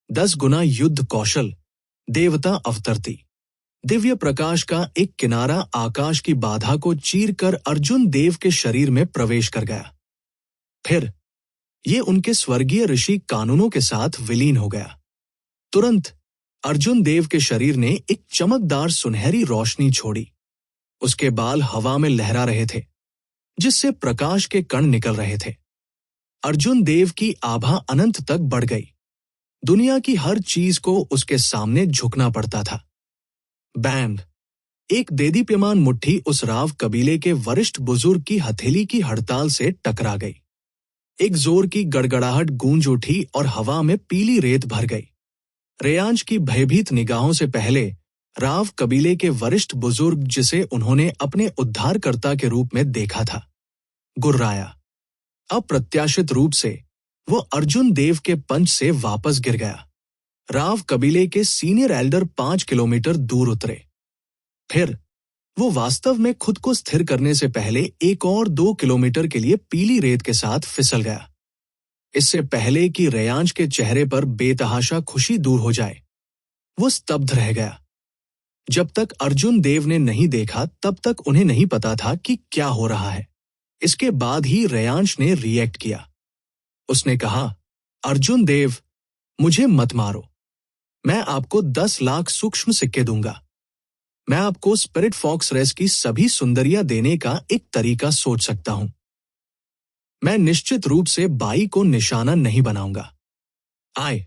10 गुना युद्ध कौशल, देवता अवतरती। दिव्य प्रकाश का एक किनारा आकाश की बाधा को चीरकर अर्जुन देव के शरीर में प्रवेश कर गया। फिर ये उनके स्वर्गीय ऋषि कानूनों के साथ विलीन हो गया। तुरंत अर्जुन देव के शरीर ने एक चमकदार सुनहरी रोशनी छोड़ी। उसके बाल हवा में लहरा रहे थे, जिससे प्रकाश के कण निकल रहे थे। अर्जुन देव की आभा अनंत तक बढ़ गई। दुनिया की हर चीज को उसके सामने झुकना पड़ता था। बैंग! एक देदीप्यमान मुट्ठी उस राव कबीले के वरिष्ठ बुजुर्ग की हथेली की हड़ताल से टकरा गई। एक जोर की गड़गड़ाहट गूंज उठी और हवा में पीली रेत भर गई। रेयांश की भयभीत निगाहों से पहले राव कबीले के वरिष्ठ बुजुर्ग, जिसे उन्होंने अपने उद्धारकर्ता के रूप में देखा था, गुर्राया। अप्रत्याशित रूप से वो अर्जुन देव के पंच से वापस गिर गया। राव कबीले के सीनियर एल्डर 5 किलोमीटर दूर उतरे। फिर वो वास्तव में खुद को स्थिर करने से पहले एक और 2 किलोमीटर के लिए पीली रेत के साथ फिसल गया। इससे पहले कि रेयांश के चेहरे पर बेतहाशा खुशी दूर हो जाए, वो स्तब्ध रह गया। जब तक अर्जुन देव ने नहीं देखा तब तक उन्हें नहीं पता था कि क्या हो रहा है। इसके बाद ही रेयांश ने रिएक्ट किया। उसने कहा, अर्जुन देव, मुझे मत मारो। मैं आपको 10 लाख सूक्ष्म सिक्के दूंगा। मैं आपको स्पिरिट फॉक्स रेस की सभी सुंदरियां देने का एक तरीका सोच सकता हूं। मैं निश्चित रूप से बाई को निशाना नहीं बनाऊंगा। आए।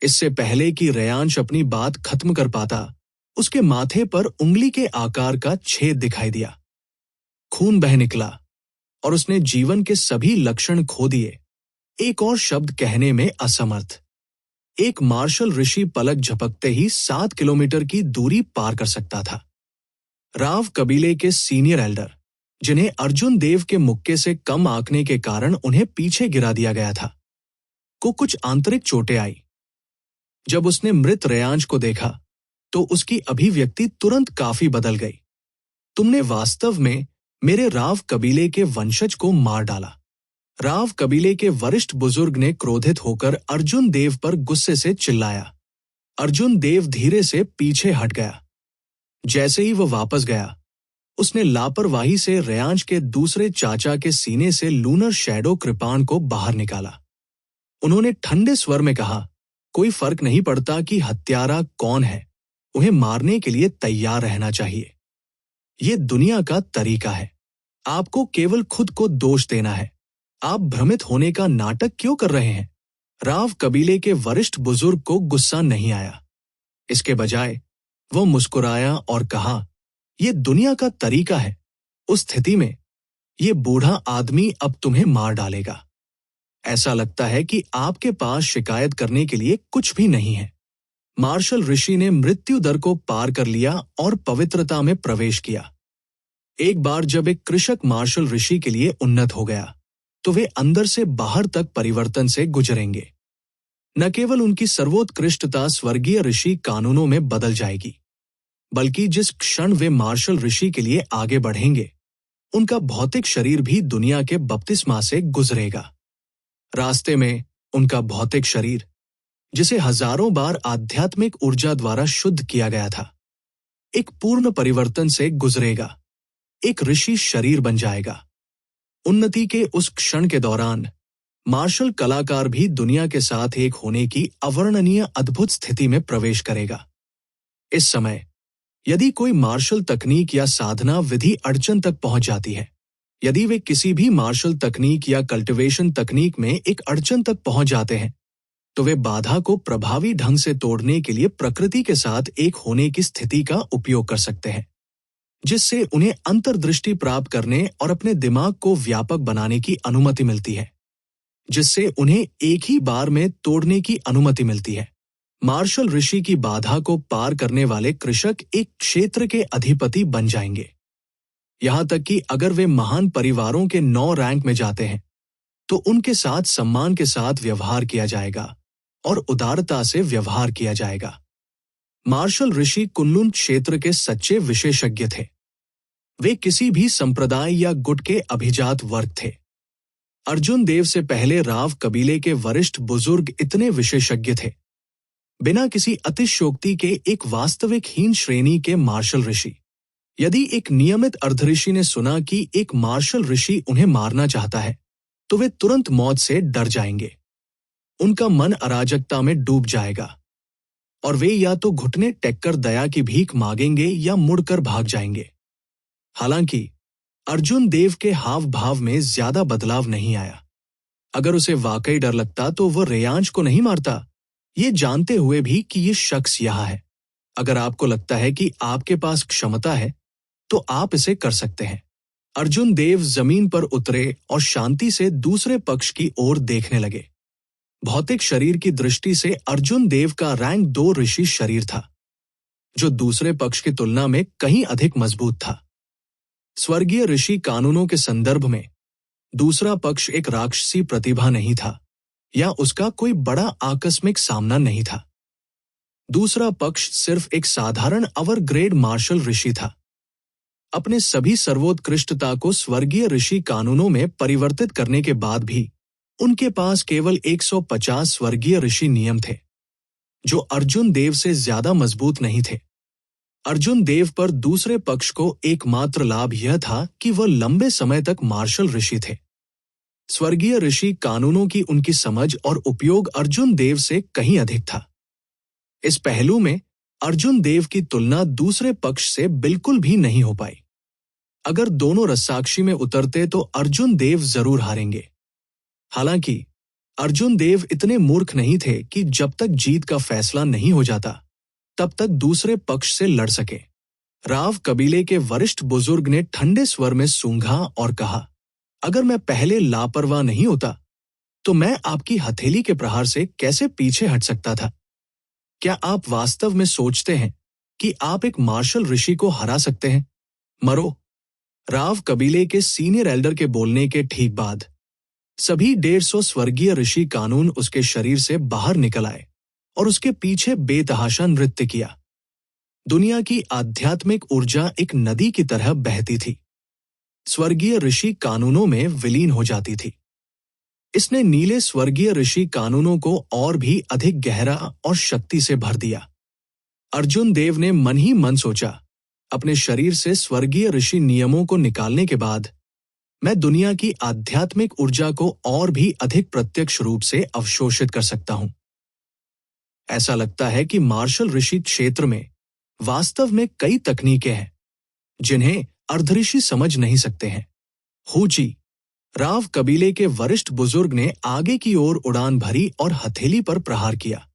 इससे पहले कि रेयांश अपनी बात खत्म कर पाता, उसके माथे पर उंगली के आकार का छेद दिखाई दिया। खून बह निकला और उसने जीवन के सभी लक्षण खो दिए। एक और शब्द कहने में असमर्थ। एक मार्शल ऋषि पलक झपकते ही 7 किलोमीटर की दूरी पार कर सकता था। राव कबीले के सीनियर एल्डर, जिन्हें अर्जुन देव के मुक्के से कम आंकने के कारण उन्हें पीछे गिरा दिया गया था, को कुछ आंतरिक चोटें आई। जब उसने मृत रेयांश को देखा तो उसकी अभिव्यक्ति तुरंत काफी बदल गई। तुमने वास्तव में मेरे राव कबीले के वंशज को मार डाला। राव कबीले के वरिष्ठ बुजुर्ग ने क्रोधित होकर अर्जुन देव पर गुस्से से चिल्लाया। अर्जुन देव धीरे से पीछे हट गया। जैसे ही वह वापस गया, उसने लापरवाही से रेयांश के दूसरे चाचा के सीने से लूनर शैडो कृपाण को बाहर निकाला। उन्होंने ठंडे स्वर में कहा, कोई फर्क नहीं पड़ता कि हत्यारा कौन है, उन्हें मारने के लिए तैयार रहना चाहिए। ये दुनिया का तरीका है। आपको केवल खुद को दोष देना है। आप भ्रमित होने का नाटक क्यों कर रहे हैं? राव कबीले के वरिष्ठ बुजुर्ग को गुस्सा नहीं आया। इसके बजाय वो मुस्कुराया और कहा, ये दुनिया का तरीका है। उस स्थिति में ये बूढ़ा आदमी अब तुम्हें मार डालेगा। ऐसा लगता है कि आपके पास शिकायत करने के लिए कुछ भी नहीं है। मार्शल ऋषि ने मृत्यु दर को पार कर लिया और पवित्रता में प्रवेश किया। एक बार जब एक कृषक मार्शल ऋषि के लिए उन्नत हो गया, तो वे अंदर से बाहर तक परिवर्तन से गुजरेंगे। न केवल उनकी सर्वोत्कृष्टता स्वर्गीय ऋषि कानूनों में बदल जाएगी, बल्कि जिस क्षण वे मार्शल ऋषि के लिए आगे बढ़ेंगे, उनका भौतिक शरीर भी दुनिया के बपतिस्मा से गुजरेगा। रास्ते में उनका भौतिक शरीर, जिसे हजारों बार आध्यात्मिक ऊर्जा द्वारा शुद्ध किया गया था, एक पूर्ण परिवर्तन से गुजरेगा, एक ऋषि शरीर बन जाएगा। उन्नति के उस क्षण के दौरान मार्शल कलाकार भी दुनिया के साथ एक होने की अवर्णनीय अद्भुत स्थिति में प्रवेश करेगा। इस समय यदि कोई मार्शल तकनीक या साधना विधि अड़चन तक पहुंच जाती है, यदि वे किसी भी मार्शल तकनीक या कल्टिवेशन तकनीक में एक अड़चन तक पहुंच जाते हैं, तो वे बाधा को प्रभावी ढंग से तोड़ने के लिए प्रकृति के साथ एक होने की स्थिति का उपयोग कर सकते हैं, जिससे उन्हें अंतर्दृष्टि प्राप्त करने और अपने दिमाग को व्यापक बनाने की अनुमति मिलती है, जिससे उन्हें एक ही बार में तोड़ने की अनुमति मिलती है। मार्शल ऋषि की बाधा को पार करने वाले कृषक एक क्षेत्र के अधिपति बन जाएंगे। यहां तक कि अगर वे महान परिवारों के 9 रैंक में जाते हैं, तो उनके साथ सम्मान के साथ व्यवहार किया जाएगा और उदारता से व्यवहार किया जाएगा। मार्शल ऋषि कुनलुन क्षेत्र के सच्चे विशेषज्ञ थे। वे किसी भी संप्रदाय या गुट के अभिजात वर्ग थे। अर्जुन देव से पहले राव कबीले के वरिष्ठ बुजुर्ग इतने विशेषज्ञ थे बिना किसी अतिशयोक्ति के एक वास्तविक हीन श्रेणी के मार्शल ऋषि। यदि एक नियमित अर्धऋषि ने सुना कि एक मार्शल ऋषि उन्हें मारना चाहता है, तो वे तुरंत मौत से डर जाएंगे। उनका मन अराजकता में डूब जाएगा और वे या तो घुटने टेककर दया की भीख मांगेंगे या मुड़कर भाग जाएंगे। हालांकि अर्जुन देव के हाव भाव में ज्यादा बदलाव नहीं आया। अगर उसे वाकई डर लगता तो वह रेयांश को नहीं मारता, ये जानते हुए भी कि ये शख्स यहाँ है। अगर आपको लगता है कि आपके पास क्षमता है तो आप इसे कर सकते हैं। अर्जुन देव जमीन पर उतरे और शांति से दूसरे पक्ष की ओर देखने लगे। भौतिक शरीर की दृष्टि से अर्जुन देव का रैंक 2 ऋषि शरीर था, जो दूसरे पक्ष की तुलना में कहीं अधिक मजबूत था। स्वर्गीय ऋषि कानूनों के संदर्भ में दूसरा पक्ष एक राक्षसी प्रतिभा नहीं था या उसका कोई बड़ा आकस्मिक सामना नहीं था। दूसरा पक्ष सिर्फ एक साधारण अवर ग्रेड मार्शल ऋषि था। अपने सभी सर्वोत्कृष्टता को स्वर्गीय ऋषि कानूनों में परिवर्तित करने के बाद भी उनके पास केवल 150 स्वर्गीय ऋषि नियम थे, जो अर्जुन देव से ज्यादा मजबूत नहीं थे। अर्जुन देव पर दूसरे पक्ष को एकमात्र लाभ यह था कि वह लंबे समय तक मार्शल ऋषि थे। स्वर्गीय ऋषि कानूनों की उनकी समझ और उपयोग अर्जुन देव से कहीं अधिक था। इस पहलू में अर्जुन देव की तुलना दूसरे पक्ष से बिल्कुल भी नहीं हो पाई। अगर दोनों रस्साक्षी में उतरते तो अर्जुन देव जरूर हारेंगे। हालांकि अर्जुन देव इतने मूर्ख नहीं थे कि जब तक जीत का फैसला नहीं हो जाता तब तक दूसरे पक्ष से लड़ सके। राव कबीले के वरिष्ठ बुजुर्ग ने ठंडे स्वर में सूंघा और कहा, अगर मैं पहले लापरवाह नहीं होता तो मैं आपकी हथेली के प्रहार से कैसे पीछे हट सकता था? क्या आप वास्तव में सोचते हैं कि आप एक मार्शल ऋषि को हरा सकते हैं? मरो। राव कबीले के सीनियर एल्डर के बोलने के ठीक बाद सभी 150 स्वर्गीय ऋषि कानून उसके शरीर से बाहर निकल आए और उसके पीछे बेतहाशा नृत्य किया। दुनिया की आध्यात्मिक ऊर्जा एक नदी की तरह बहती थी, स्वर्गीय ऋषि कानूनों में विलीन हो जाती थी। इसने नीले स्वर्गीय ऋषि कानूनों को और भी अधिक गहरा और शक्ति से भर दिया। अर्जुन देव ने मन ही मन सोचा, अपने शरीर से स्वर्गीय ऋषि नियमों को निकालने के बाद मैं दुनिया की आध्यात्मिक ऊर्जा को और भी अधिक प्रत्यक्ष रूप से अवशोषित कर सकता हूं। ऐसा लगता है कि मार्शल ऋषि क्षेत्र में वास्तव में कई तकनीकें हैं जिन्हें अर्धऋषि समझ नहीं सकते हैं। हूची, राव कबीले के वरिष्ठ बुजुर्ग ने आगे की ओर उड़ान भरी और हथेली पर प्रहार किया।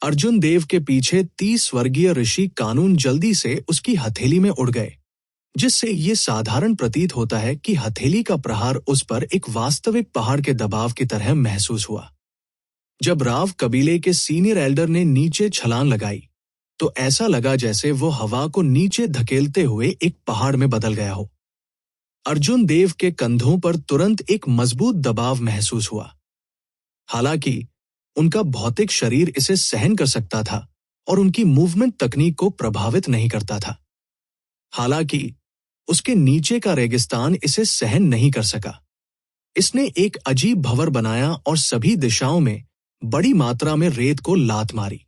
अर्जुन देव के पीछे 30 स्वर्गीय ऋषि कानून जल्दी से उसकी हथेली में उड़ गए, जिससे ये साधारण प्रतीत होता है कि हथेली का प्रहार उस पर एक वास्तविक पहाड़ के दबाव की तरह महसूस हुआ। जब राव कबीले के सीनियर एल्डर ने नीचे छलांग लगाई तो ऐसा लगा जैसे वो हवा को नीचे धकेलते हुए एक पहाड़ में बदल गया हो। अर्जुन देव के कंधों पर तुरंत एक मजबूत दबाव महसूस हुआ। हालांकि उनका भौतिक शरीर इसे सहन कर सकता था और उनकी मूवमेंट तकनीक को प्रभावित नहीं करता था। हालांकि उसके नीचे का रेगिस्तान इसे सहन नहीं कर सका। इसने एक अजीब भंवर बनाया और सभी दिशाओं में बड़ी मात्रा में रेत को लात मारी।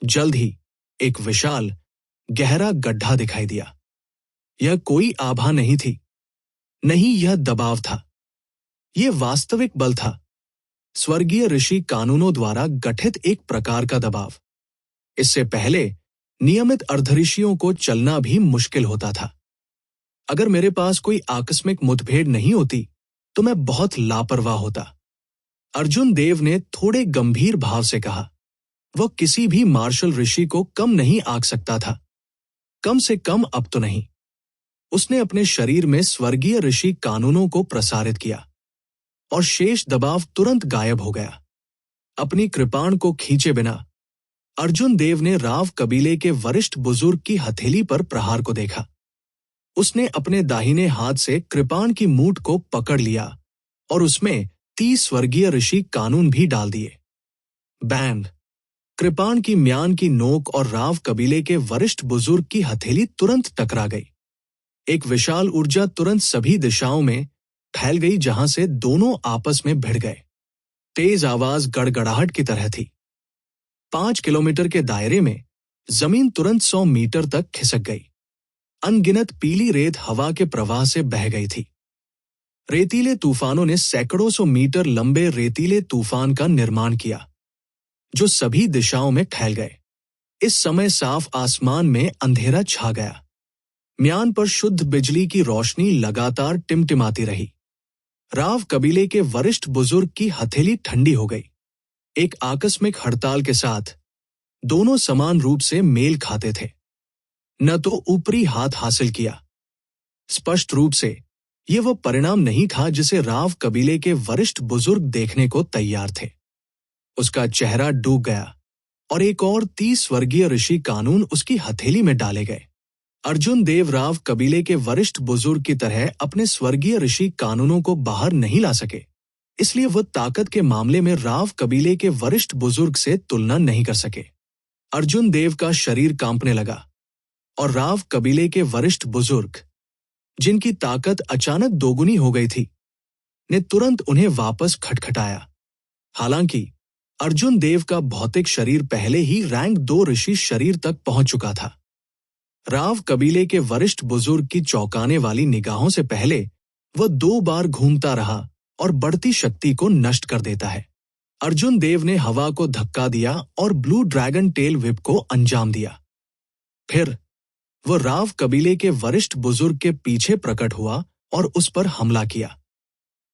जल्द ही एक विशाल गहरा गड्ढा दिखाई दिया। यह कोई आभा नहीं थी, नहीं यह दबाव था, यह वास्तविक बल था, स्वर्गीय ऋषि कानूनों द्वारा गठित एक प्रकार का दबाव। इससे पहले नियमित अर्धऋषियों को चलना भी मुश्किल होता था। अगर मेरे पास कोई आकस्मिक मुठभेड़ नहीं होती तो मैं बहुत लापरवाह होता, अर्जुन देव ने थोड़े गंभीर भाव से कहा। वह किसी भी मार्शल ऋषि को कम नहीं आंक सकता था, कम से कम अब तो नहीं। उसने अपने शरीर में स्वर्गीय ऋषि कानूनों को प्रसारित किया और शेष दबाव तुरंत गायब हो गया। अपनी कृपाण को खींचे बिना अर्जुन देव ने राव कबीले के वरिष्ठ बुजुर्ग की हथेली पर प्रहार को देखा। उसने अपने दाहिने हाथ से कृपाण की मूठ को पकड़ लिया और उसमें 30 स्वर्गीय ऋषि कानून भी डाल दिए। बैंग! कृपाण की म्यान की नोक और राव कबीले के वरिष्ठ बुजुर्ग की हथेली तुरंत टकरा गई। एक विशाल ऊर्जा तुरंत सभी दिशाओं में फैल गई, जहां से दोनों आपस में भिड़ गए। तेज आवाज गड़गड़ाहट की तरह थी। 5 किलोमीटर के दायरे में जमीन तुरंत 100 मीटर तक खिसक गई। अनगिनत पीली रेत हवा के प्रवाह से बह गई थी। रेतीले तूफानों ने सैकड़ों सौ मीटर लंबे रेतीले तूफान का निर्माण किया, जो सभी दिशाओं में फैल गए। इस समय साफ आसमान में अंधेरा छा गया। म्यान पर शुद्ध बिजली की रोशनी लगातार टिमटिमाती रही। राव कबीले के वरिष्ठ बुजुर्ग की हथेली ठंडी हो गई। एक आकस्मिक हड़ताल के साथ दोनों समान रूप से मेल खाते थे। न तो ऊपरी हाथ हासिल किया। स्पष्ट रूप से यह वह परिणाम नहीं था जिसे राव कबीले के वरिष्ठ बुजुर्ग देखने को तैयार थे। उसका चेहरा डूब गया और एक और 30 वर्गीय ऋषि कानून उसकी हथेली में डाले गए। अर्जुन देव राव कबीले के वरिष्ठ बुजुर्ग की तरह अपने स्वर्गीय ऋषि कानूनों को बाहर नहीं ला सके, इसलिए वह ताकत के मामले में राव कबीले के वरिष्ठ बुजुर्ग से तुलना नहीं कर सके। अर्जुन देव का शरीर कांपने लगा और राव कबीले के वरिष्ठ बुजुर्ग, जिनकी ताकत अचानक दोगुनी हो गई थी, ने तुरंत उन्हें वापस खटखटाया। हालांकि अर्जुन देव का भौतिक शरीर पहले ही रैंक 2 ऋषि शरीर तक पहुंच चुका था। राव कबीले के वरिष्ठ बुजुर्ग की चौंकाने वाली निगाहों से पहले वह 2 बार घूमता रहा और बढ़ती शक्ति को नष्ट कर देता है। अर्जुन देव ने हवा को धक्का दिया और ब्लू ड्रैगन टेल व्हिप को अंजाम दिया। फिर वह राव कबीले के वरिष्ठ बुजुर्ग के पीछे प्रकट हुआ और उस पर हमला किया।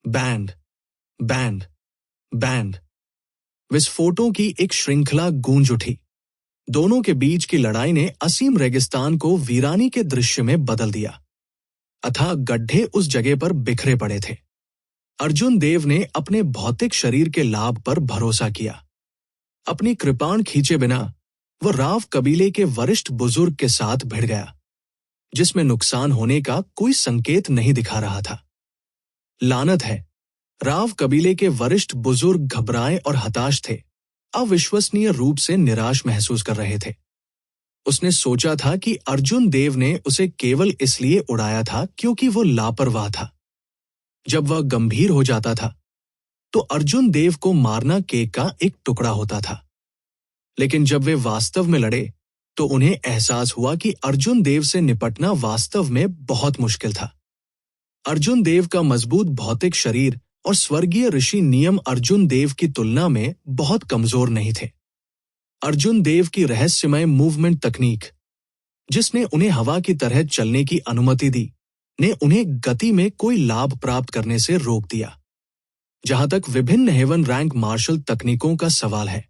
Band, band, band. विस्फोटों की एक श्रृंखला गूंज उठी। दोनों के बीच की लड़ाई ने असीम रेगिस्तान को वीरानी के दृश्य में बदल दिया। अथाह गड्ढे उस जगह पर बिखरे पड़े थे। अर्जुन देव ने अपने भौतिक शरीर के लाभ पर भरोसा किया। अपनी कृपाण खींचे बिना वह राव कबीले के वरिष्ठ बुजुर्ग के साथ भिड़ गया, जिसमें नुकसान होने का कोई संकेत नहीं दिखा रहा था। लानत है, राव कबीले के वरिष्ठ बुजुर्ग घबराए और हताश थे, अविश्वसनीय रूप से निराश महसूस कर रहे थे। उसने सोचा था कि अर्जुन देव ने उसे केवल इसलिए उड़ाया था क्योंकि वो लापरवाह था। जब वह गंभीर हो जाता था तो अर्जुन देव को मारना केक का एक टुकड़ा होता था, लेकिन जब वे वास्तव में लड़े तो उन्हें एहसास हुआ कि अर्जुन देव से निपटना वास्तव में बहुत मुश्किल था। अर्जुन देव का मजबूत भौतिक शरीर और स्वर्गीय ऋषि नियम अर्जुन देव की तुलना में बहुत कमजोर नहीं थे। अर्जुन देव की रहस्यमय मूवमेंट तकनीक, जिसने उन्हें हवा की तरह चलने की अनुमति दी, ने उन्हें गति में कोई लाभ प्राप्त करने से रोक दिया। जहां तक विभिन्न हेवन रैंक मार्शल तकनीकों का सवाल है,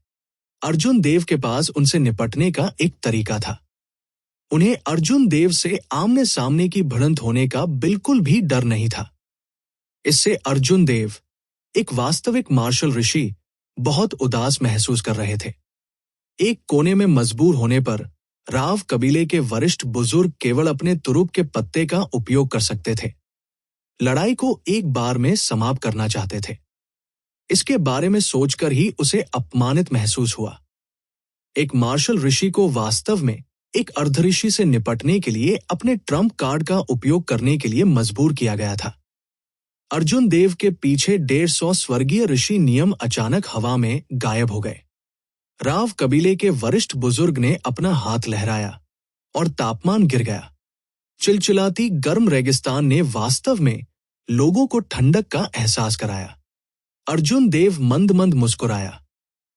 अर्जुन देव के पास उनसे निपटने का एक तरीका था। उन्हें अर्जुन देव से आमने सामने की भिड़ंत होने का बिल्कुल भी डर नहीं था। इससे अर्जुन देव, एक वास्तविक मार्शल ऋषि, बहुत उदास महसूस कर रहे थे। एक कोने में मजबूर होने पर राव कबीले के वरिष्ठ बुजुर्ग केवल अपने तुरुप के पत्ते का उपयोग कर सकते थे। लड़ाई को एक बार में समाप्त करना चाहते थे। इसके बारे में सोचकर ही उसे अपमानित महसूस हुआ। एक मार्शल ऋषि को वास्तव में एक अर्धऋषि से निपटने के लिए अपने ट्रम्प कार्ड का उपयोग करने के लिए मजबूर किया गया था। अर्जुन देव के पीछे 150 स्वर्गीय ऋषि नियम अचानक हवा में गायब हो गए। राव कबीले के वरिष्ठ बुजुर्ग ने अपना हाथ लहराया और तापमान गिर गया। चिलचिलाती गर्म रेगिस्तान ने वास्तव में लोगों को ठंडक का एहसास कराया। अर्जुन देव मंद मंद मुस्कुराया।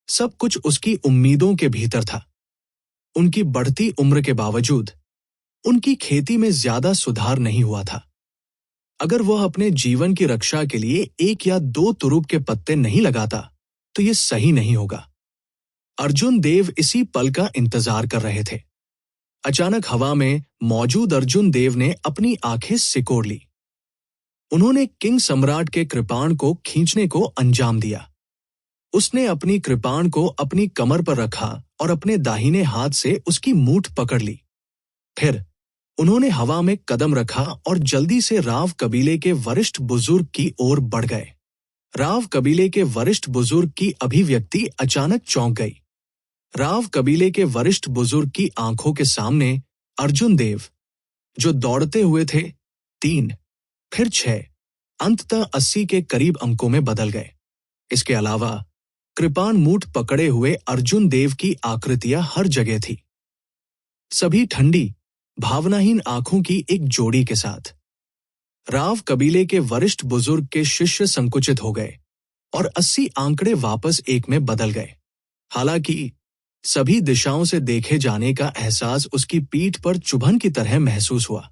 सब कुछ उसकी उम्मीदों के भीतर था। उनकी बढ़ती उम्र के बावजूद उनकी खेती में ज्यादा सुधार नहीं हुआ था। अगर वह अपने जीवन की रक्षा के लिए 1 या 2 तुरुप के पत्ते नहीं लगाता तो ये सही नहीं होगा। अर्जुन देव इसी पल का इंतजार कर रहे थे। अचानक हवा में मौजूद अर्जुन देव ने अपनी आंखें सिकोड़ ली। उन्होंने किंग सम्राट के कृपाण को खींचने को अंजाम दिया। उसने अपनी कृपाण को अपनी कमर पर रखा और अपने दाहिने हाथ से उसकी मूठ पकड़ ली। फिर उन्होंने हवा में कदम रखा और जल्दी से राव कबीले के वरिष्ठ बुजुर्ग की ओर बढ़ गए। राव कबीले के वरिष्ठ बुजुर्ग की अभिव्यक्ति अचानक चौंक गई। राव कबीले के वरिष्ठ बुजुर्ग की आंखों के सामने अर्जुन देव, जो दौड़ते हुए थे, 3, फिर 6, अंततः 80 के करीब अंकों में बदल गए। इसके अलावा कृपाण मूठ पकड़े हुए अर्जुन देव की आकृतियां हर जगह थी, सभी ठंडी भावनाहीन आंखों की एक जोड़ी के साथ। राव कबीले के वरिष्ठ बुजुर्ग के शिष्य संकुचित हो गए और 80 आंकड़े वापस एक में बदल गए। हालांकि सभी दिशाओं से देखे जाने का एहसास उसकी पीठ पर चुभन की तरह महसूस हुआ।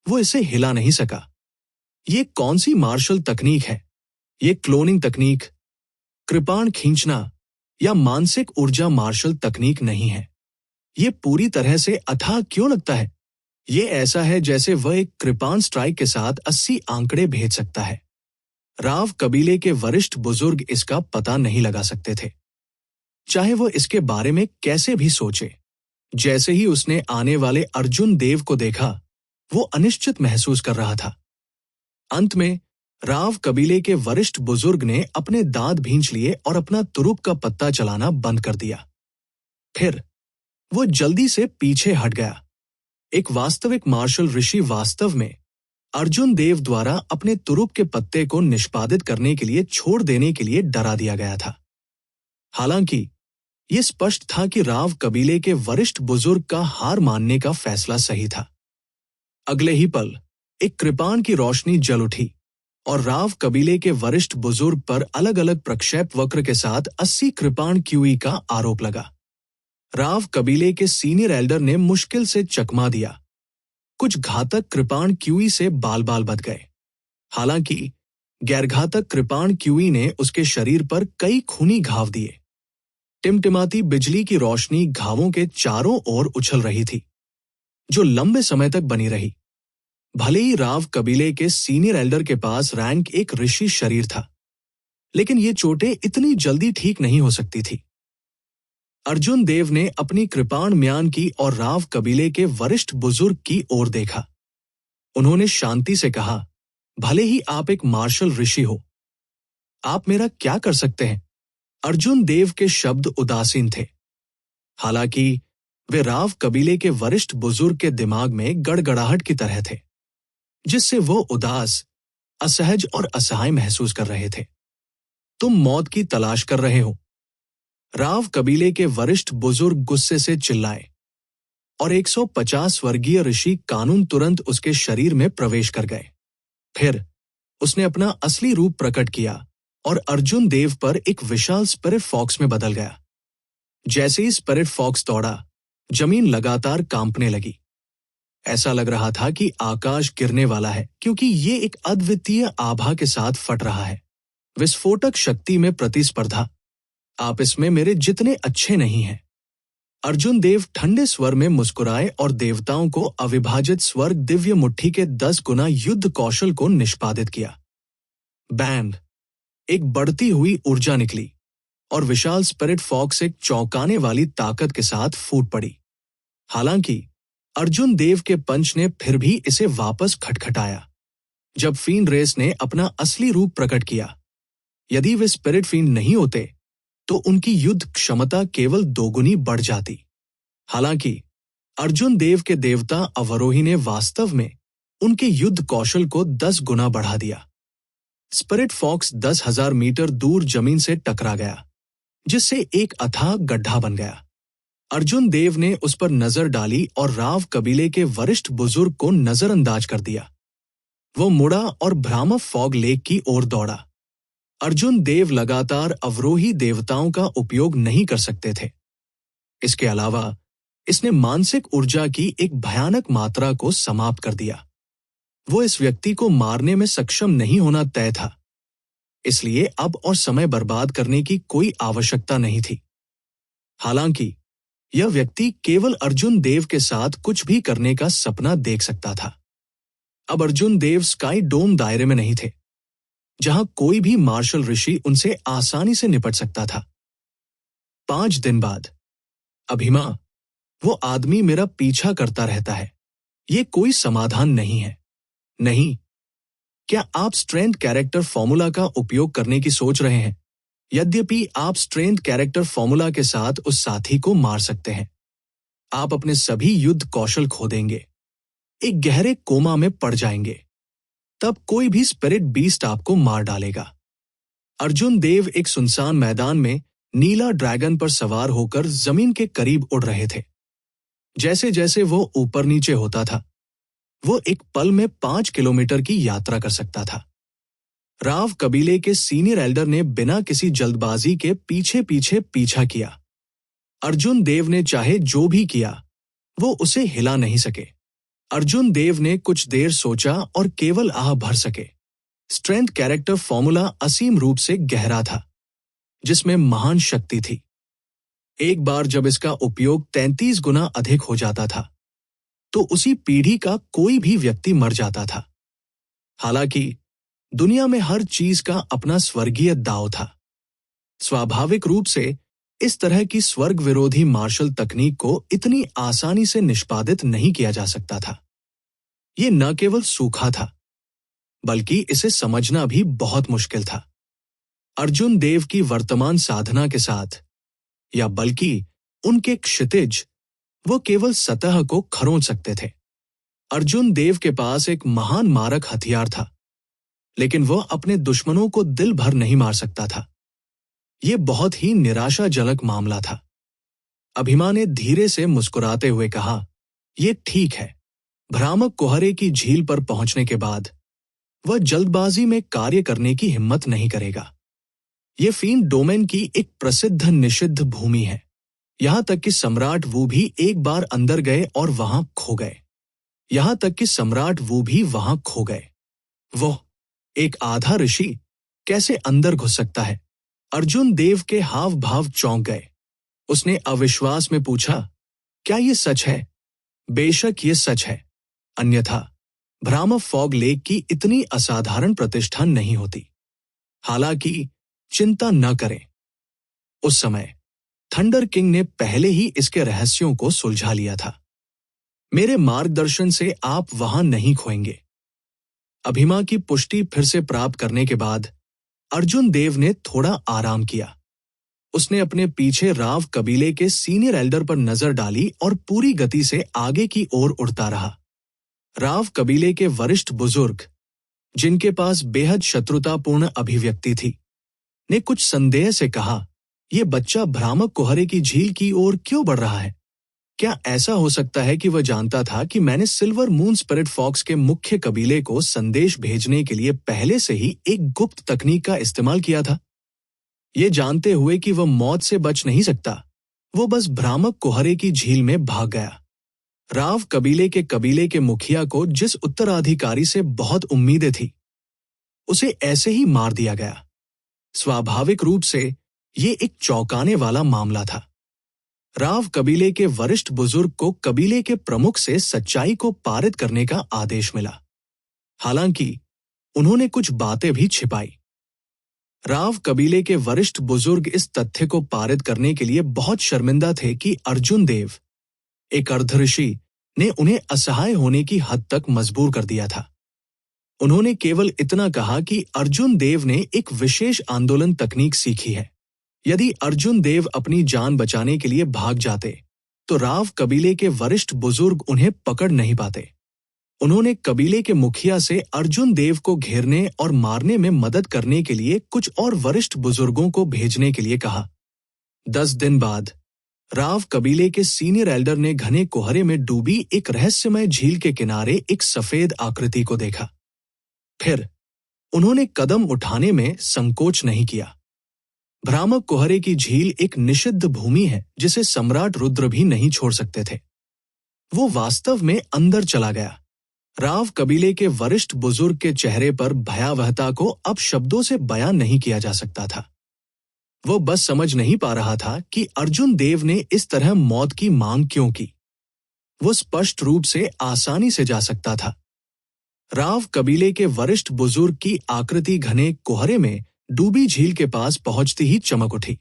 वो इसे हिला नहीं सका। ये कौन सी मार्शल तकनीक है? ये क्लोनिंग तकनीक, कृपाण खींचना या मानसिक ऊर्जा मार्शल तकनीक नहीं है। ये पूरी तरह से अथाह क्यों लगता है? ये ऐसा है जैसे वह एक कृपाण स्ट्राइक के साथ 80 आंकड़े भेज सकता है। राव कबीले के वरिष्ठ बुजुर्ग इसका पता नहीं लगा सकते थे, चाहे वो इसके बारे में कैसे भी सोचे। जैसे ही उसने आने वाले अर्जुन देव को देखा, वो अनिश्चित महसूस कर रहा था। अंत में राव कबीले के वरिष्ठ बुजुर्ग ने अपने दांत भींच लिए और अपना तुरुप का पत्ता चलाना बंद कर दिया। फिर वो जल्दी से पीछे हट गया। एक वास्तविक मार्शल ऋषि वास्तव में अर्जुन देव द्वारा अपने तुरुप के पत्ते को निष्पादित करने के लिए छोड़ देने के लिए डरा दिया गया था। हालांकि ये स्पष्ट था कि राव कबीले के वरिष्ठ बुजुर्ग का हार मानने का फैसला सही था। अगले ही पल एक कृपाण की रोशनी जल उठी और राव कबीले के वरिष्ठ बुजुर्ग पर अलग अलग प्रक्षेप वक्र के साथ 80 कृपाण क्यूई का आरोप लगा। राव कबीले के सीनियर एल्डर ने मुश्किल से चकमा दिया। कुछ घातक कृपाण क्यूई से बाल बाल बच गए। हालांकि गैरघातक कृपाण क्यूई ने उसके शरीर पर कई खूनी घाव दिए। टिमटिमाती बिजली की रोशनी घावों के चारों ओर उछल रही थी, जो लंबे समय तक बनी रही। भले ही राव कबीले के सीनियर एल्डर के पास रैंक एक ऋषि शरीर था, लेकिन ये चोटें इतनी जल्दी ठीक नहीं हो सकती थी। अर्जुन देव ने अपनी कृपाण म्यान की और राव कबीले के वरिष्ठ बुजुर्ग की ओर देखा। उन्होंने शांति से कहा, भले ही आप एक मार्शल ऋषि हो, आप मेरा क्या कर सकते हैं? अर्जुन देव के शब्द उदासीन थे। हालांकि वे राव कबीले के वरिष्ठ बुजुर्ग के दिमाग में गड़गड़ाहट की तरह थे, जिससे वो उदास, असहज और असहाय महसूस कर रहे थे। तुम मौत की तलाश कर रहे हो? राव कबीले के वरिष्ठ बुजुर्ग गुस्से से चिल्लाए और 150 वर्गीय ऋषि कानून तुरंत उसके शरीर में प्रवेश कर गए। फिर उसने अपना असली रूप प्रकट किया और अर्जुन देव पर एक विशाल स्पिरिट फॉक्स में बदल गया। जैसे ही स्पिरिट फॉक्स दौड़ा, जमीन लगातार कांपने लगी। ऐसा लग रहा था कि आकाश गिरने वाला है, क्योंकि ये एक अद्वितीय आभा के साथ फट रहा है। विस्फोटक शक्ति में प्रतिस्पर्धा। आप इसमें मेरे जितने अच्छे नहीं हैं। अर्जुन देव ठंडे स्वर में मुस्कुराए और देवताओं को अविभाजित स्वर्ग दिव्य मुट्ठी के 10 गुना युद्ध कौशल को निष्पादित किया। बैंड, एक बढ़ती हुई ऊर्जा निकली और विशाल स्पिरिट फॉक्स एक चौंकाने वाली ताकत के साथ फूट पड़ी। हालांकि अर्जुन देव के पंच ने फिर भी इसे वापस खटखटाया। जब फील्ड रेस ने अपना असली रूप प्रकट किया, यदि वे स्पिरिट फील्ड नहीं होते तो उनकी युद्ध क्षमता केवल दोगुनी बढ़ जाती। हालांकि अर्जुन देव के देवता अवरोही ने वास्तव में उनके युद्ध कौशल को 10 गुना बढ़ा दिया। स्पिरिट फॉक्स 10,000 मीटर दूर जमीन से टकरा गया, जिससे एक अथाह गड्ढा बन गया। अर्जुन देव ने उस पर नजर डाली और राव कबीले के वरिष्ठ बुजुर्ग को नजरअंदाज कर दिया। वो मुड़ा और भ्रामक फॉग लेक की ओर दौड़ा। अर्जुन देव लगातार अवरोही देवताओं का उपयोग नहीं कर सकते थे। इसके अलावा इसने मानसिक ऊर्जा की एक भयानक मात्रा को समाप्त कर दिया। वो इस व्यक्ति को मारने में सक्षम नहीं होना तय था, इसलिए अब और समय बर्बाद करने की कोई आवश्यकता नहीं थी। हालांकि यह व्यक्ति केवल अर्जुन देव के साथ कुछ भी करने का सपना देख सकता था। अब अर्जुन देव स्काई डोम दायरे में नहीं थे, जहां कोई भी मार्शल ऋषि उनसे आसानी से निपट सकता था। 5 दिन बाद, अभिमा, वो आदमी मेरा पीछा करता रहता है। ये कोई समाधान नहीं है। नहीं, क्या आप स्ट्रेंथ कैरेक्टर फॉर्मूला का उपयोग करने की सोच रहे हैं? यद्यपि आप स्ट्रेंथ कैरेक्टर फॉर्मूला के साथ उस साथी को मार सकते हैं, आप अपने सभी युद्ध कौशल खो देंगे, एक गहरे कोमा में पड़ जाएंगे। तब कोई भी स्पिरिट बीस्ट आपको मार डालेगा। अर्जुन देव एक सुनसान मैदान में नीला ड्रैगन पर सवार होकर जमीन के करीब उड़ रहे थे। जैसे जैसे वो ऊपर नीचे होता था, वो एक पल में 5 किलोमीटर की यात्रा कर सकता था। राव कबीले के सीनियर एल्डर ने बिना किसी जल्दबाजी के पीछे पीछे पीछा किया। अर्जुन देव ने चाहे जो भी किया, वो उसे हिला नहीं सके। अर्जुन देव ने कुछ देर सोचा और केवल आह भर सके। स्ट्रेंथ कैरेक्टर फॉर्मूला असीम रूप से गहरा था, जिसमें महान शक्ति थी। एक बार जब इसका उपयोग 33 गुना अधिक हो जाता था, तो उसी पीढ़ी का कोई भी व्यक्ति मर जाता था। हालांकि दुनिया में हर चीज का अपना स्वर्गीय दांव था। स्वाभाविक रूप से इस तरह की स्वर्ग विरोधी मार्शल तकनीक को इतनी आसानी से निष्पादित नहीं किया जा सकता था। ये न केवल सूखा था, बल्कि इसे समझना भी बहुत मुश्किल था। अर्जुन देव की वर्तमान साधना के साथ, या बल्कि उनके क्षितिज, वो केवल सतह को खरोंच सकते थे। अर्जुन देव के पास एक महान मारक हथियार था, लेकिन वह अपने दुश्मनों को दिल भर नहीं मार सकता था। यह बहुत ही निराशाजनक मामला था। अभिमा ने धीरे से मुस्कुराते हुए कहा, "यह ठीक है।" भ्रामक कुहरे की झील पर पहुंचने के बाद वह जल्दबाजी में कार्य करने की हिम्मत नहीं करेगा। यह फीन डोमेन की एक प्रसिद्ध निषिद्ध भूमि है। यहां तक कि सम्राट वू भी एक बार अंदर गए और वहां खो गए। वो एक आधा ऋषि कैसे अंदर घुस सकता है? अर्जुन देव के हाव भाव चौंक गए। उसने अविश्वास में पूछा, "क्या ये सच है?" "बेशक ये सच है, अन्यथा भ्रामक फॉग लेक की इतनी असाधारण प्रतिष्ठा नहीं होती। हालांकि चिंता न करें, उस समय थंडर किंग ने पहले ही इसके रहस्यों को सुलझा लिया था। मेरे मार्गदर्शन से आप वहां नहीं खोएंगे।" अभिमा की पुष्टि फिर से प्राप्त करने के बाद अर्जुन देव ने थोड़ा आराम किया। उसने अपने पीछे राव कबीले के सीनियर एल्डर पर नजर डाली और पूरी गति से आगे की ओर उड़ता रहा। राव कबीले के वरिष्ठ बुजुर्ग, जिनके पास बेहद शत्रुतापूर्ण अभिव्यक्ति थी, ने कुछ संदेह से कहा, "यह बच्चा भ्रामक कुहरे की झील की ओर क्यों बढ़ रहा है? क्या ऐसा हो सकता है कि वह जानता था कि मैंने सिल्वर मून स्पिरिट फॉक्स के मुख्य कबीले को संदेश भेजने के लिए पहले से ही एक गुप्त तकनीक का इस्तेमाल किया था? ये जानते हुए कि वह मौत से बच नहीं सकता, वो बस भ्रामक कुहरे की झील में भाग गया। राव कबीले के मुखिया को जिस उत्तराधिकारी से बहुत उम्मीदें थी, उसे ऐसे ही मार दिया गया। स्वाभाविक रूप से ये एक चौंकाने वाला मामला था। राव कबीले के वरिष्ठ बुजुर्ग को कबीले के प्रमुख से सच्चाई को पारित करने का आदेश मिला। हालांकि उन्होंने कुछ बातें भी छिपाई। राव कबीले के वरिष्ठ बुजुर्ग इस तथ्य को पारित करने के लिए बहुत शर्मिंदा थे कि अर्जुन देव, एक अर्धऋषि, ने उन्हें असहाय होने की हद तक मजबूर कर दिया था। उन्होंने केवल इतना कहा कि अर्जुन देव ने एक विशेष आंदोलन तकनीक सीखी है। यदि अर्जुन देव अपनी जान बचाने के लिए भाग जाते, तो राव कबीले के वरिष्ठ बुजुर्ग उन्हें पकड़ नहीं पाते। उन्होंने कबीले के मुखिया से अर्जुन देव को घेरने और मारने में मदद करने के लिए कुछ और वरिष्ठ बुजुर्गों को भेजने के लिए कहा। 10 दिन बाद राव कबीले के सीनियर एल्डर ने घने कोहरे में डूबी एक रहस्यमय झील के किनारे एक सफेद आकृति को देखा। फिर उन्होंने कदम उठाने में संकोच नहीं किया। भ्रामक कुहरे की झील एक निषिद्ध भूमि है जिसे सम्राट रुद्र भी नहीं छोड़ सकते थे। वो वास्तव में अंदर चला गया। राव कबीले के वरिष्ठ बुजुर्ग के चेहरे पर भयावहता को अब शब्दों से बयान नहीं किया जा सकता था। वो बस समझ नहीं पा रहा था कि अर्जुन देव ने इस तरह मौत की मांग क्यों की। वो स्पष्ट रूप से आसानी से जा सकता था। राव कबीले के वरिष्ठ बुजुर्ग की आकृति घने कोहरे में डूबी झील के पास पहुंचती ही चमक उठी।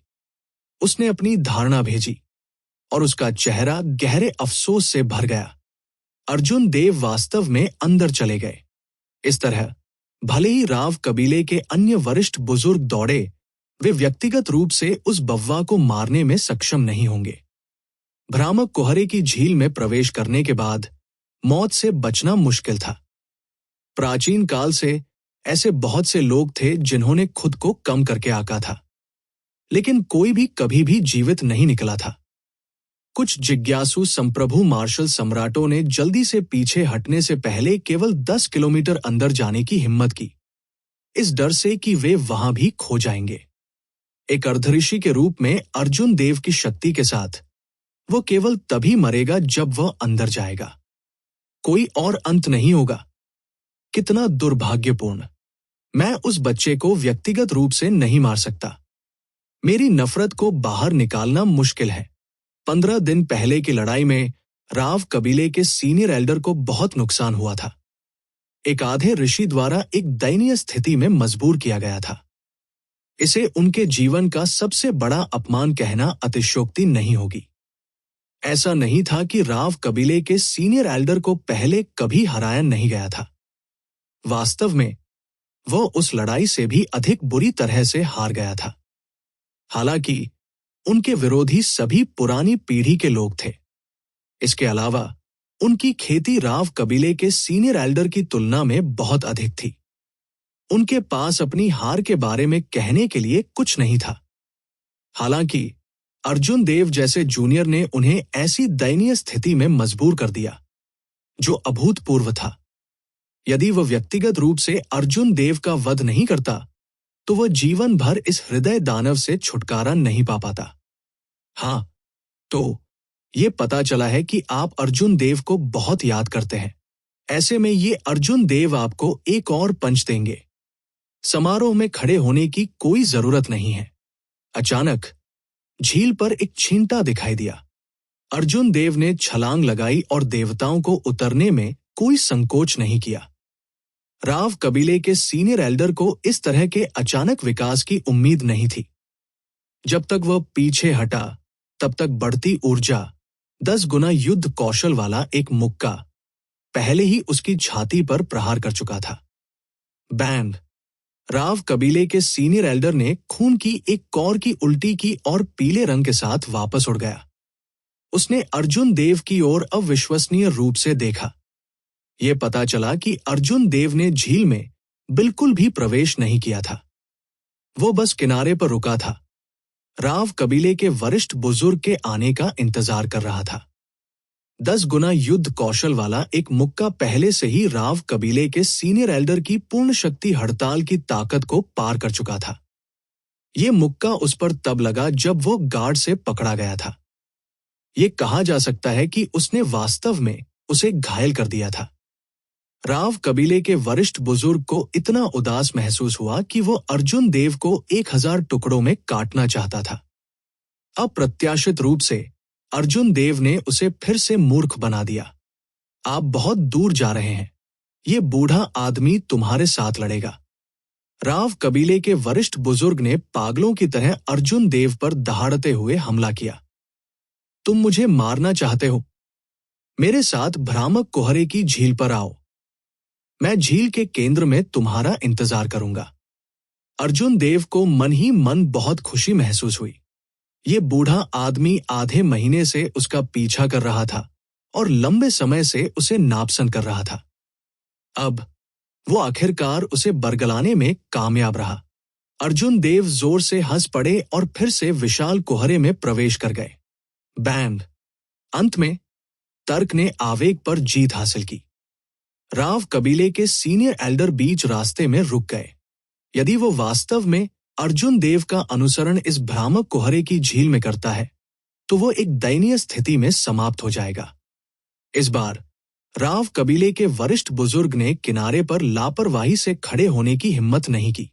उसने अपनी धारणा भेजी और उसका चेहरा गहरे अफसोस से भर गया। अर्जुन देव वास्तव में अंदर चले गए। इस तरह भले ही राव कबीले के अन्य वरिष्ठ बुजुर्ग दौड़े, वे व्यक्तिगत रूप से उस बव्वा को मारने में सक्षम नहीं होंगे। भ्रामक कुहरे की झील में प्रवेश करने के बाद मौत से बचना मुश्किल था। प्राचीन काल से ऐसे बहुत से लोग थे जिन्होंने खुद को कम करके आंका था, लेकिन कोई भी कभी भी जीवित नहीं निकला था। कुछ जिज्ञासु संप्रभु मार्शल सम्राटों ने जल्दी से पीछे हटने से पहले केवल 10 किलोमीटर अंदर जाने की हिम्मत की, इस डर से कि वे वहां भी खो जाएंगे। एक अर्धऋषि के रूप में अर्जुन देव की शक्ति के साथ वो केवल तभी मरेगा जब वह अंदर जाएगा। कोई और अंत नहीं होगा। कितना दुर्भाग्यपूर्ण। मैं उस बच्चे को व्यक्तिगत रूप से नहीं मार सकता। मेरी नफरत को बाहर निकालना मुश्किल है। 15 दिन पहले की लड़ाई में राव कबीले के सीनियर एल्डर को बहुत नुकसान हुआ था। एक आधे ऋषि द्वारा एक दयनीय स्थिति में मजबूर किया गया था। इसे उनके जीवन का सबसे बड़ा अपमान कहना अतिशयोक्ति नहीं होगी। ऐसा नहीं था कि राव कबीले के सीनियर एल्डर को पहले कभी हराया नहीं गया था। वास्तव में वह उस लड़ाई से भी अधिक बुरी तरह से हार गया था। हालांकि उनके विरोधी सभी पुरानी पीढ़ी के लोग थे। इसके अलावा उनकी खेती राव कबीले के सीनियर एल्डर की तुलना में बहुत अधिक थी। उनके पास अपनी हार के बारे में कहने के लिए कुछ नहीं था। हालांकि अर्जुन देव जैसे जूनियर ने उन्हें ऐसी दयनीय स्थिति में मजबूर कर दिया जो अभूतपूर्व था। यदि वह व्यक्तिगत रूप से अर्जुन देव का वध नहीं करता तो वह जीवन भर इस हृदय दानव से छुटकारा नहीं पा पाता। हाँ, तो ये पता चला है कि आप अर्जुन देव को बहुत याद करते हैं। ऐसे में ये अर्जुन देव आपको एक और पंच देंगे। समारोह में खड़े होने की कोई जरूरत नहीं है। अचानक झील पर एक छींटा दिखाई दिया। अर्जुन देव ने छलांग लगाई और देवताओं को उतरने में कोई संकोच नहीं किया। राव कबीले के सीनियर एल्डर को इस तरह के अचानक विकास की उम्मीद नहीं थी। जब तक वह पीछे हटा तब तक बढ़ती ऊर्जा 10 गुना युद्ध कौशल वाला एक मुक्का पहले ही उसकी छाती पर प्रहार कर चुका था। बैंग! राव कबीले के सीनियर एल्डर ने खून की एक कौर की उल्टी की और पीले रंग के साथ वापस उड़ गया। उसने अर्जुन देव की ओर अविश्वसनीय रूप से देखा। यह पता चला कि अर्जुन देव ने झील में बिल्कुल भी प्रवेश नहीं किया था। वो बस किनारे पर रुका था, राव कबीले के वरिष्ठ बुजुर्ग के आने का इंतजार कर रहा था। 10 गुना युद्ध कौशल वाला एक मुक्का पहले से ही राव कबीले के सीनियर एल्डर की पूर्ण शक्ति हड़ताल की ताकत को पार कर चुका था। ये मुक्का उस पर तब लगा जब वो गार्ड से पकड़ा गया था। ये कहा जा सकता है कि उसने वास्तव में उसे घायल कर दिया था। राव कबीले के वरिष्ठ बुजुर्ग को इतना उदास महसूस हुआ कि वो अर्जुन देव को 1000 टुकड़ों में काटना चाहता था। अप्रत्याशित रूप से अर्जुन देव ने उसे फिर से मूर्ख बना दिया। आप बहुत दूर जा रहे हैं। ये बूढ़ा आदमी तुम्हारे साथ लड़ेगा। राव कबीले के वरिष्ठ बुजुर्ग ने पागलों की तरह अर्जुन देव पर दहाड़ते हुए हमला किया। तुम मुझे मारना चाहते हो? मेरे साथ भ्रामक कोहरे की झील पर आओ। मैं झील के केंद्र में तुम्हारा इंतजार करूंगा। अर्जुन देव को मन ही मन बहुत खुशी महसूस हुई। ये बूढ़ा आदमी आधे महीने से उसका पीछा कर रहा था और लंबे समय से उसे नापसंद कर रहा था। अब वो आखिरकार उसे बरगलाने में कामयाब रहा। अर्जुन देव जोर से हंस पड़े और फिर से विशाल कोहरे में प्रवेश कर गए। बैंग! अंत में तर्क ने आवेग पर जीत हासिल की। राव कबीले के सीनियर एल्डर बीच रास्ते में रुक गए। यदि वो वास्तव में अर्जुन देव का अनुसरण इस भ्रामक कोहरे की झील में करता है तो वो एक दयनीय स्थिति में समाप्त हो जाएगा। इस बार राव कबीले के वरिष्ठ बुजुर्ग ने किनारे पर लापरवाही से खड़े होने की हिम्मत नहीं की।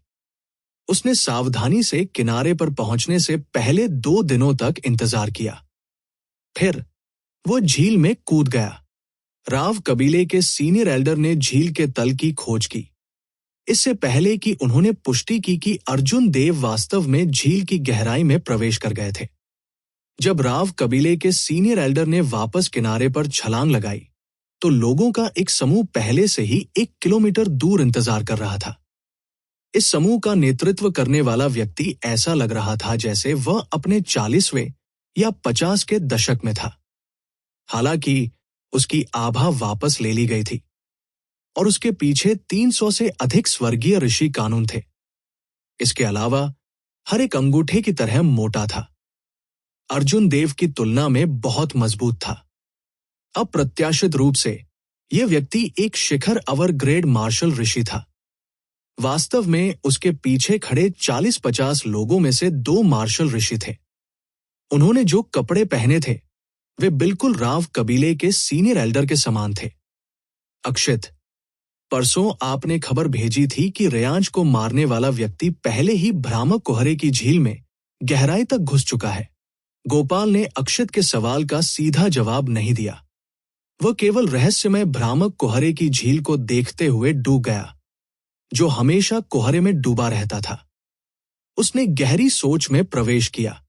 उसने सावधानी से किनारे पर पहुंचने से पहले 2 दिनों तक इंतजार किया। फिर वो झील में कूद गया। राव कबीले के सीनियर एल्डर ने झील के तल की खोज की, इससे पहले कि उन्होंने पुष्टि की कि अर्जुन देव वास्तव में झील की गहराई में प्रवेश कर गए थे। जब राव कबीले के सीनियर एल्डर ने वापस किनारे पर छलांग लगाई तो लोगों का एक समूह पहले से ही 1 किलोमीटर दूर इंतजार कर रहा था। इस समूह का नेतृत्व करने वाला व्यक्ति ऐसा लग रहा था जैसे वह अपने 40वें या 50 के दशक में था। हालांकि उसकी आभा वापस ले ली गई थी। और उसके पीछे 300 से अधिक स्वर्गीय ऋषि कानून थे। इसके अलावा हर एक अंगूठे की तरह मोटा था। अर्जुन देव की तुलना में बहुत मजबूत था। अप्रत्याशित रूप से यह व्यक्ति एक शिखर अवर ग्रेड मार्शल ऋषि था। वास्तव में उसके पीछे खड़े 40-50 लोगों में से 2 मार्शल ऋषि थे। उन्होंने जो कपड़े पहने थे वे बिल्कुल राव कबीले के सीनियर एल्डर के समान थे। अक्षित, परसों आपने खबर भेजी थी कि रेयांश को मारने वाला व्यक्ति पहले ही भ्रामक कुहरे की झील में गहराई तक घुस चुका है। गोपाल ने अक्षित के सवाल का सीधा जवाब नहीं दिया। वह केवल रहस्यमय भ्रामक कुहरे की झील को देखते हुए डूब गया, जो हमेशा कुहरे में डूबा रहता था। उसने गहरी सोच में प्रवेश किया।